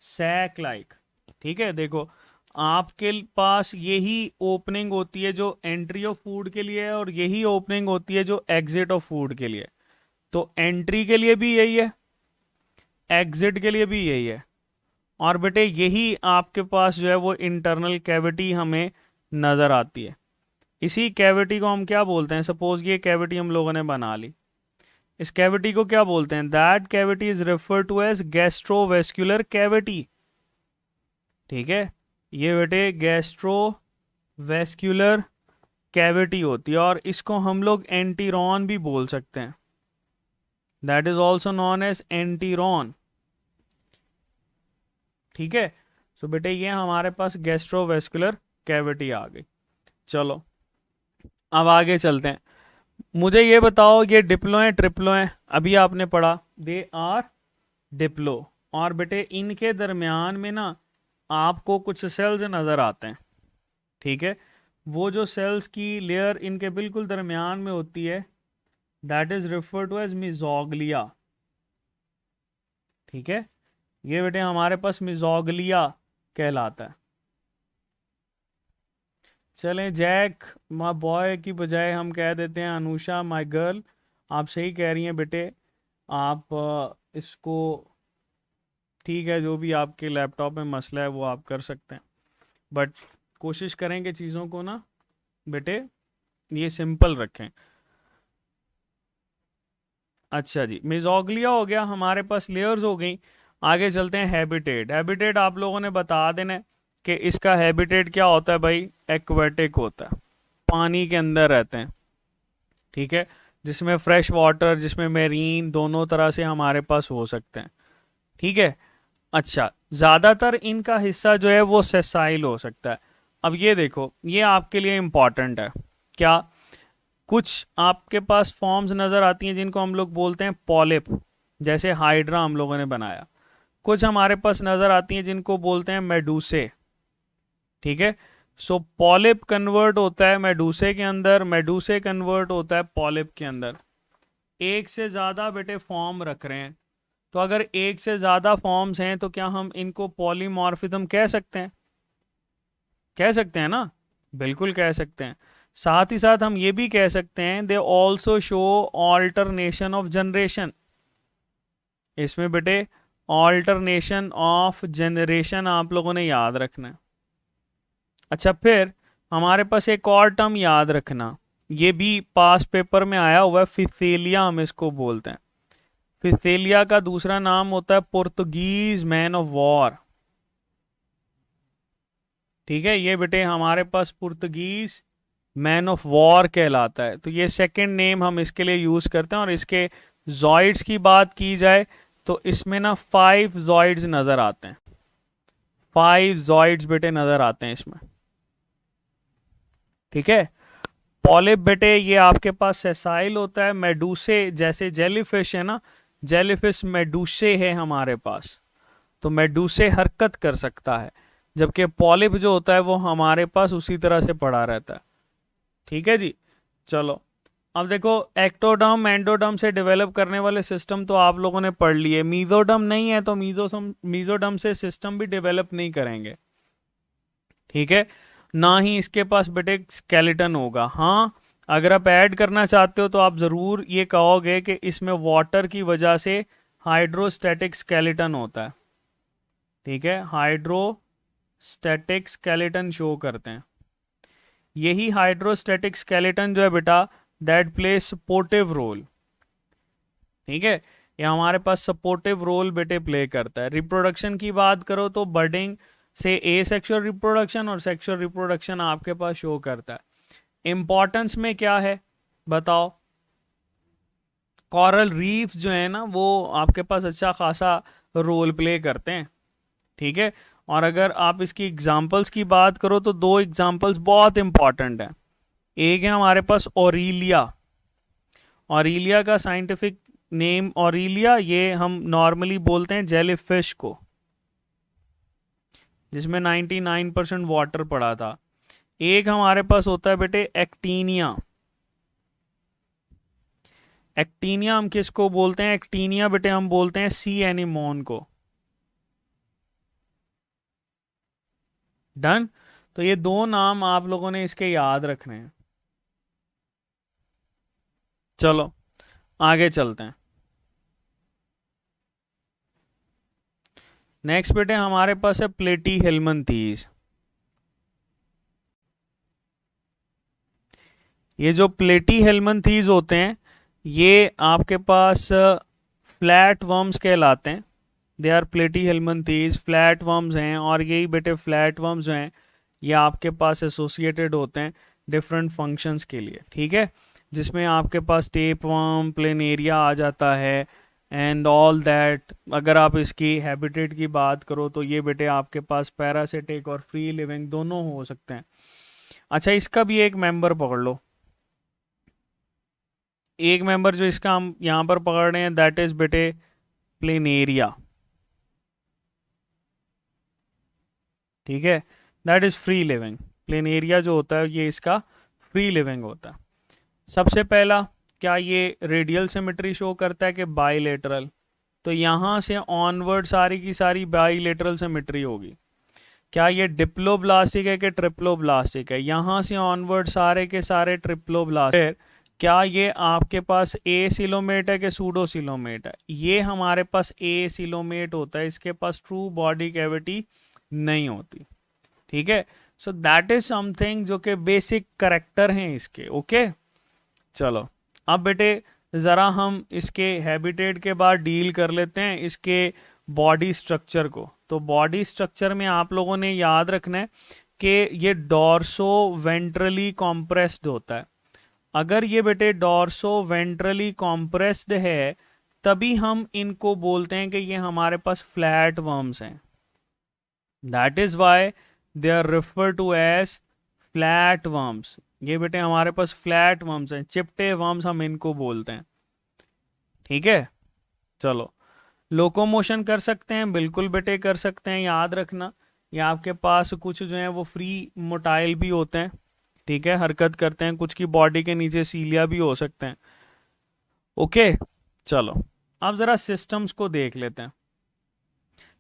सैक लाइक। ठीक है, देखो आपके पास यही ओपनिंग होती है जो एंट्री ऑफ फूड के लिए है, और यही ओपनिंग होती है जो एग्जिट ऑफ फूड के लिए। तो एंट्री के लिए भी यही है, एग्जिट के लिए भी यही है, और बेटे यही आपके पास जो है वो इंटरनल कैविटी हमें नज़र आती है। इसी कैविटी को हम क्या बोलते हैं? सपोज ये कैविटी हम लोगों ने बना ली, इस कैविटी को क्या बोलते हैं? That cavity is refer to as gastrovascular cavity. ठीक है, ये बेटे गैस्ट्रोवेस्कुलर कैविटी होती है, और इसको हम लोग एंटीरॉन भी बोल सकते हैं, that is also known as enteron. ठीक है, सो बेटे ये हमारे पास गैस्ट्रोवेस्कुलर कैविटी आ गई। चलो अब आगे चलते हैं। मुझे ये बताओ, ये डिप्लो हैं ट्रिप्लो हैं? अभी आपने पढ़ा दे आर डिप्लो, और बेटे इनके दरमियान में ना आपको कुछ सेल्स नज़र आते हैं, ठीक है। वो जो सेल्स की लेयर इनके बिल्कुल दरमियान में होती है, that is refer to as mesoglea, ठीक है। ये बेटे हमारे पास मिजोग्लिया कहलाता है। चलें, जैक माय बॉय की बजाय हम कह देते हैं अनुषा माय गर्ल। आप सही कह रही हैं बेटे, आप इसको ठीक है, जो भी आपके लैपटॉप में मसला है वो आप कर सकते हैं, बट कोशिश करें कि चीज़ों को ना बेटे ये सिंपल रखें। अच्छा जी, मिजोग्लिया हो गया, हमारे पास लेयर्स हो गई। आगे चलते हैं हैबिटेट। हैबिटेट आप लोगों ने बता देना है कि इसका हैबिटेट क्या होता है भाई, एक्वेटिक होता है, पानी के अंदर रहते हैं, ठीक है। जिसमें फ्रेश वाटर, जिसमें मेरीन, दोनों तरह से हमारे पास हो सकते हैं, ठीक है। अच्छा, ज़्यादातर इनका हिस्सा जो है वो सेसाइल हो सकता है। अब ये देखो, ये आपके लिए इम्पॉर्टेंट है क्या, कुछ आपके पास फॉर्म्स नज़र आती हैं जिनको हम लोग बोलते हैं पॉलिप, जैसे हाइड्रा हम लोगों ने बनाया। कुछ हमारे पास नज़र आती हैं जिनको बोलते हैं मेडूसे, ठीक है। सो पॉलिप कन्वर्ट होता है मेडूसे के अंदर, मेडूसे कन्वर्ट होता है पॉलिप के अंदर। एक से ज़्यादा बेटे फॉर्म रख रहे हैं, तो अगर एक से ज़्यादा फॉर्म्स हैं तो क्या हम इनको पॉलीमॉर्फिज्म कह सकते हैं? कह सकते हैं ना, बिल्कुल कह सकते हैं। साथ ही साथ हम ये भी कह सकते हैं they also show alternation of generation. इसमें बेटे ऑल्टरनेशन ऑफ जनरेशन आप लोगों ने याद रखना है। अच्छा, फिर हमारे पास एक और टर्म याद रखना, ये भी पास पेपर में आया हुआ है, फिथेलिया हम इसको बोलते हैं। फिथेलिया का दूसरा नाम होता है पुर्तगीज मैन ऑफ वॉर, ठीक है। ये बेटे हमारे पास पुर्तगीज मैन ऑफ वॉर कहलाता है, तो ये सेकंड नेम हम इसके लिए यूज करते हैं। और इसके जॉइड्स की बात की जाए तो इसमें ना 5 जॉइड्स नजर आते हैं, 5 जॉइड्स बेटे नजर आते हैं इसमें, ठीक है। पॉलिप बेटे ये आपके पास सेसाइल होता है, मेडूसे जैसे जेलीफिश है ना, जेलीफिश मेडूसे है हमारे पास, तो मेडूसे हरकत कर सकता है, जबकि पॉलिप जो होता है वो हमारे पास उसी तरह से पड़ा रहता है, ठीक है जी। चलो, अब देखो एक्टोडर्म एंडोडर्म से डेवलप करने वाले सिस्टम तो आप लोगों ने पढ़ लिए, मीजोडर्म नहीं है तो मीजोडर्म से सिस्टम भी डेवलप नहीं करेंगे, ठीक है। ना ही इसके पास बेटे स्केलेटन होगा। हाँ, अगर आप ऐड करना चाहते हो तो आप ज़रूर ये कहोगे कि इसमें वाटर की वजह से हाइड्रोस्टैटिक स्केलेटन होता है, ठीक है। हाइड्रोस्टैटिक स्केलेटन शो करते हैं। यही हाइड्रोस्टैटिक स्केलेटन जो है बेटा, दैट प्ले सपोर्टिव रोल, ठीक है। ये हमारे पास सपोर्टिव रोल बेटे प्ले करता है। रिप्रोडक्शन की बात करो तो बर्डिंग से ए सेक्सुअल रिप्रोडक्शन और सेक्सुअल रिप्रोडक्शन आपके पास शो करता है। इंपॉर्टेंस में क्या है बताओ, कॉरल रीफ जो है ना वो आपके पास अच्छा खासा रोल प्ले करते हैं, ठीक है। और अगर आप इसकी एग्जांपल्स की बात करो तो 2 एग्जांपल्स बहुत इंपॉर्टेंट हैं। एक है हमारे पास ओरिलिया, ओरिलिया का साइंटिफिक नेम ओरिलिया, ये हम नॉर्मली बोलते हैं जेलीफिश को, जिसमें 99% वाटर पड़ा था। एक हमारे पास होता है बेटे एक्टीनिया। एक्टीनिया हम किसको बोलते हैं, एक्टीनिया बेटे हम बोलते हैं सी एनिमोन को। डन, तो ये 2 नाम आप लोगों ने इसके याद रखने हैं। चलो आगे चलते हैं। नेक्स्ट बेटे हमारे पास है प्लेटी हेलमंथीज। ये जो प्लेटी हेलमंथीज होते हैं ये आपके पास फ्लैट वर्म्स कहलाते हैं। दे आर प्लेटी हेलमंथीज, फ्लैट वर्म्स हैं, और यही बेटे फ्लैट वर्म्स जो हैं ये आपके पास एसोसिएटेड होते हैं डिफरेंट फंक्शंस के लिए, ठीक है। जिसमें आपके पास टेप वर्म, प्लेनेरिया आ जाता है एंड ऑल दैट। अगर आप इसकी हैबिटेट की बात करो तो ये बेटे आपके पास पैरासिटिक और फ्री लिविंग दोनों हो सकते हैं। अच्छा, इसका भी एक मेंबर पकड़ लो, एक मेंबर जो इसका हम यहाँ पर पकड़ रहे हैं दैट इज बेटे प्लेनेरिया, ठीक है, that is free living. Planaria जो होता है ये इसका फ्री लिविंग होता है। सबसे पहला, क्या ये रेडियल सिमेट्री शो करता है कि बाइलेटरल? तो यहाँ से ऑनवर्ड सारी की सारी बाइलेटरल सिमेट्री होगी। क्या ये डिप्लोब्लास्टिक है कि ट्रिप्लोब्लास्टिक है? यहाँ से ऑनवर्ड सारे के सारे ट्रिप्लोब्लास्टिक। क्या ये आपके पास ए सिलोमेट है कि सूडोसिलोमेट है? ये हमारे पास ए सिलोमेट होता है, इसके पास ट्रू बॉडी कैविटी नहीं होती। ठीक है, सो दैट इज समथिंग जो कि बेसिक करेक्टर हैं इसके। ओके, चलो अब बेटे ज़रा हम इसके हैबिटेट के बाद डील कर लेते हैं इसके बॉडी स्ट्रक्चर को। तो बॉडी स्ट्रक्चर में आप लोगों ने याद रखना है कि ये डॉर्सो वेंट्रली कॉम्प्रेस्ड होता है। अगर ये बेटे डॉर्सो वेंट्रली कॉम्प्रेस्ड है तभी हम इनको बोलते हैं कि ये हमारे पास फ्लैट वर्म्स हैं। That is why they are refer to as flat worms. ये बेटे हमारे पास फ्लैट वर्म्स हैं, चिपटे वर्म्स हम इनको बोलते हैं। ठीक है, चलो लोकोमोशन कर सकते हैं, बिल्कुल बेटे कर सकते हैं। याद रखना ये आपके पास कुछ जो है वो फ्री मोटाइल भी होते हैं। ठीक है, हरकत करते हैं, कुछ की बॉडी के नीचे सीलिया भी हो सकते हैं। ओके, चलो अब ज़रा सिस्टम्स को देख लेते हैं।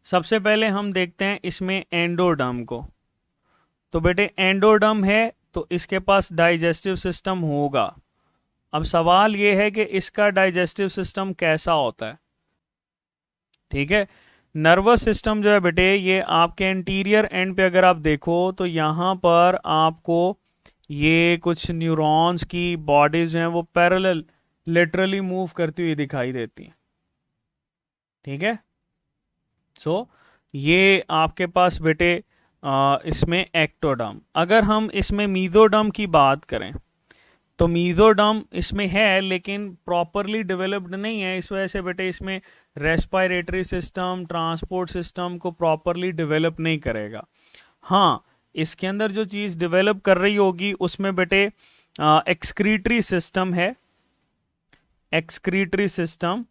सबसे पहले हम देखते हैं इसमें एंडोडर्म को। तो बेटे एंडोडर्म है तो इसके पास डाइजेस्टिव सिस्टम होगा। अब सवाल ये है कि इसका डाइजेस्टिव सिस्टम कैसा होता है। ठीक है, नर्वस सिस्टम जो है बेटे ये आपके इंटीरियर एंड पे अगर आप देखो तो यहाँ पर आपको ये कुछ न्यूरॉन्स की बॉडीज जो हैं वो पैरेलल लिटरली मूव करती हुई दिखाई देती हैं। ठीक है, सो ये आपके पास बेटे इसमें एक्टोडर्म। अगर हम इसमें मीजोडर्म की बात करें तो मीजोडर्म इसमें है लेकिन प्रॉपरली डेवलप्ड नहीं है। इस वजह से बेटे इसमें रेस्पिरेटरी सिस्टम, ट्रांसपोर्ट सिस्टम को प्रॉपरली डेवलप नहीं करेगा। हाँ, इसके अंदर जो चीज़ डेवलप कर रही होगी उसमें बेटे एक्सक्रीटरी सिस्टम है, एक्सक्रीटरी सिस्टम।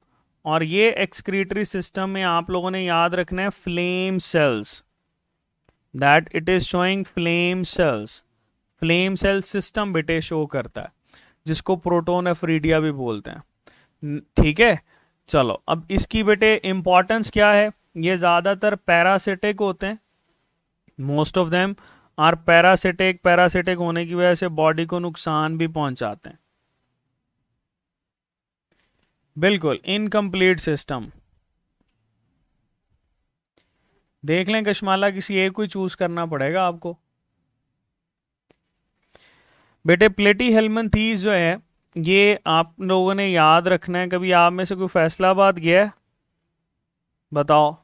और ये एक्सक्रीटरी सिस्टम में आप लोगों ने याद रखना है flame cells, that it is showing flame cells. Flame cell system बेटे शो करता है जिसको प्रोटोन एफ्रीडिया भी बोलते हैं। ठीक है, चलो अब इसकी बेटे इंपॉर्टेंस क्या है। ये ज़्यादातर पैरासिटिक होते हैं, most of them are parasitic. Parasitic होने की वजह से बॉडी को नुकसान भी पहुंचाते हैं। बिल्कुल इनकम्प्लीट सिस्टम। देख लें कश्माला, किसी एक को चूज करना पड़ेगा आपको। बेटे प्लेटीहेल्मिन्थेस जो है ये आप लोगों ने याद रखना है। कभी आप में से कोई फैसलाबाद गया है? बताओ,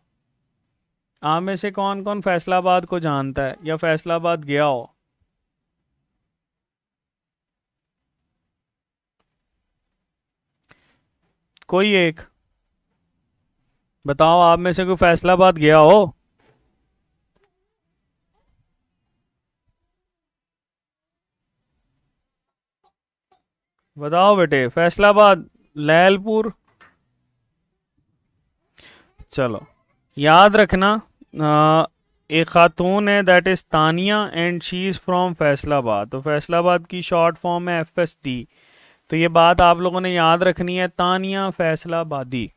आप में से कौन कौन फैसलाबाद को जानता है या फैसलाबाद गया हो? कोई एक बताओ, आप में से कोई फैसलाबाद गया हो? बताओ बेटे, फैसलाबाद, लैलपुर। चलो याद रखना एक खातून है that is Tania and she is from Faisalabad. तो फैसलाबाद की शॉर्ट फॉर्म है FSD। तो ये बात आप लोगों ने याद रखनी है, तानिया फैसलाबादी।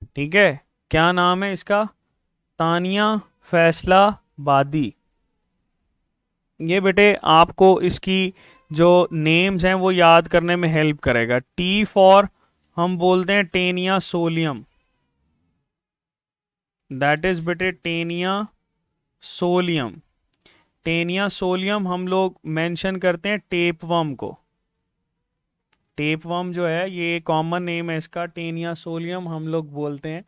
ठीक है, क्या नाम है इसका? तानिया फैसलाबादी। ये बेटे आपको इसकी जो नेम्स हैं वो याद करने में हेल्प करेगा। T फॉर हम बोलते हैं टेनिया सोलियम, दैट इज बेटे टेनिया सोलियम। टेनिया सोलियम हम लोग मेंशन करते हैं टेपवर्म को। टेपवर्म जो है ये कॉमन नेम है इसका, टेनिया सोलियम हम लोग बोलते हैं।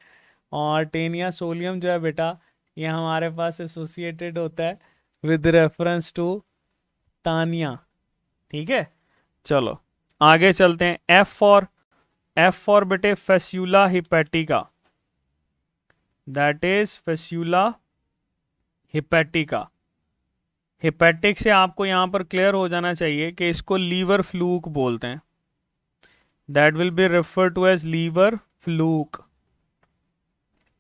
और टेनिया सोलियम जो है बेटा ये हमारे पास एसोसिएटेड होता है विद रेफरेंस टू तानिया। ठीक है, चलो आगे चलते हैं। एफ फॉर बेटे Fasciola hepatica, that is Fasciola hepatica. Hepatic से आपको यहां पर क्लियर हो जाना चाहिए कि इसको लीवर फ्लूक बोलते हैं। That will be refer to as liver fluke.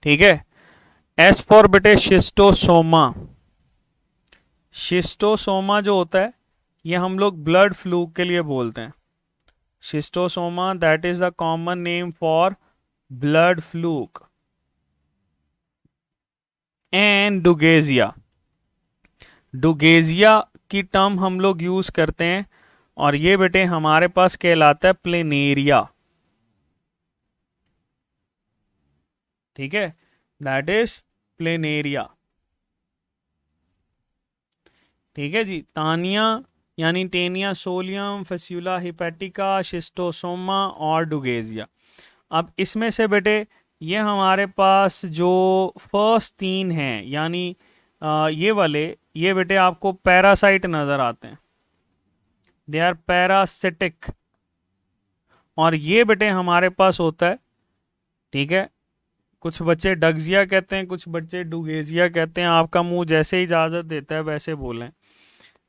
ठीक है, एस फॉर बेटे शिस्टोसोमा। शिस्टोसोमा जो होता है ये हम लोग ब्लड फ्लू के लिए बोलते हैं। Schistosoma that is the common name for blood fluke. And Dugesia, Dugesia की टर्म हम लोग यूज करते हैं और ये बेटे हमारे पास कहलाता है प्लेनेरिया। ठीक है, दैट इज प्लेनेरिया। ठीक है जी, तानिया यानी टेनिया सोलियम, फेस्यूला हिपैटिका, शिस्टोसोमा और डुगेजिया। अब इसमें से बेटे ये हमारे पास जो फर्स्ट तीन हैं यानी ये वाले, ये बेटे आपको पैरासाइट नजर आते हैं, दे आर पैरासिटिक। और ये बेटे हमारे पास होता है, ठीक है, कुछ बच्चे डगजिया कहते हैं, कुछ बच्चे डुगेजिया कहते हैं, आपका मुंह जैसे इजाजत देता है वैसे बोलें।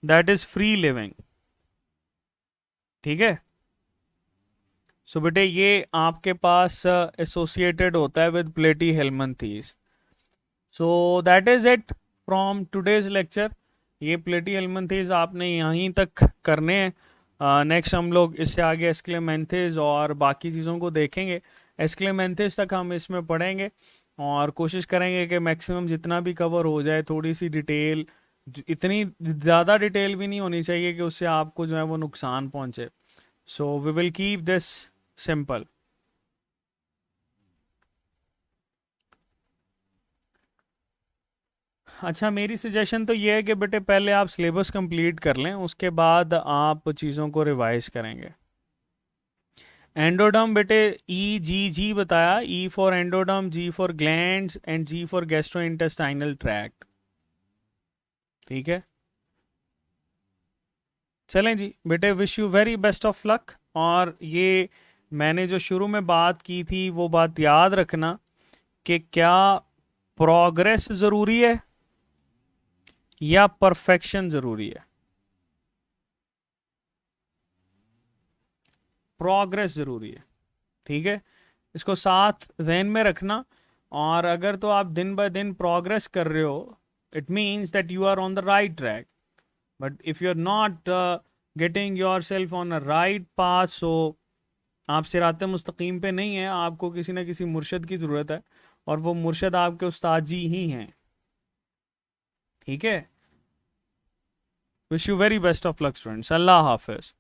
That is free living. ठीक है, सो बेटे ये आपके पास एसोसिएटेड होता है with platyhelminthes. So that is it from today's lecture. ये प्लेटी हेलमंथीज आपने यहीं तक करने हैं। नेक्स्ट हम लोग इससे आगे एस्क्लेमेंथिस और बाकी चीज़ों को देखेंगे। एस्क्लेमेंथिस तक हम इसमें पढ़ेंगे और कोशिश करेंगे कि मैक्सिमम जितना भी कवर हो जाए। थोड़ी सी डिटेल, इतनी ज़्यादा डिटेल भी नहीं होनी चाहिए कि उससे आपको जो है वो नुकसान पहुंचे। So we will keep this simple. अच्छा, मेरी सजेशन तो ये है कि बेटे पहले आप सिलेबस कंप्लीट कर लें, उसके बाद आप चीज़ों को रिवाइज करेंगे। एंडोडर्म बेटे ई जी जी बताया, E for endoderm, G for glands and G for gastrointestinal tract. ठीक है, चलें जी बेटे, wish you very best of luck. और ये मैंने जो शुरू में बात की थी वो बात याद रखना कि क्या प्रोग्रेस ज़रूरी है या परफेक्शन ज़रूरी है। प्रोग्रेस ज़रूरी है। ठीक है, इसको साथ ध्यान में रखना। और अगर तो आप दिन ब दिन प्रोग्रेस कर रहे हो, it means that you are on the right track. But if you are not getting yourself on a right path, so आप सिरात मुस्तकीम पे नहीं है, आपको किसी न किसी मुर्शद की ज़रूरत है और वो मुर्शद आपके उस्ताद जी ही हैं। ठीक है, wish you very best of luck students. अल्लाह हाफिज़।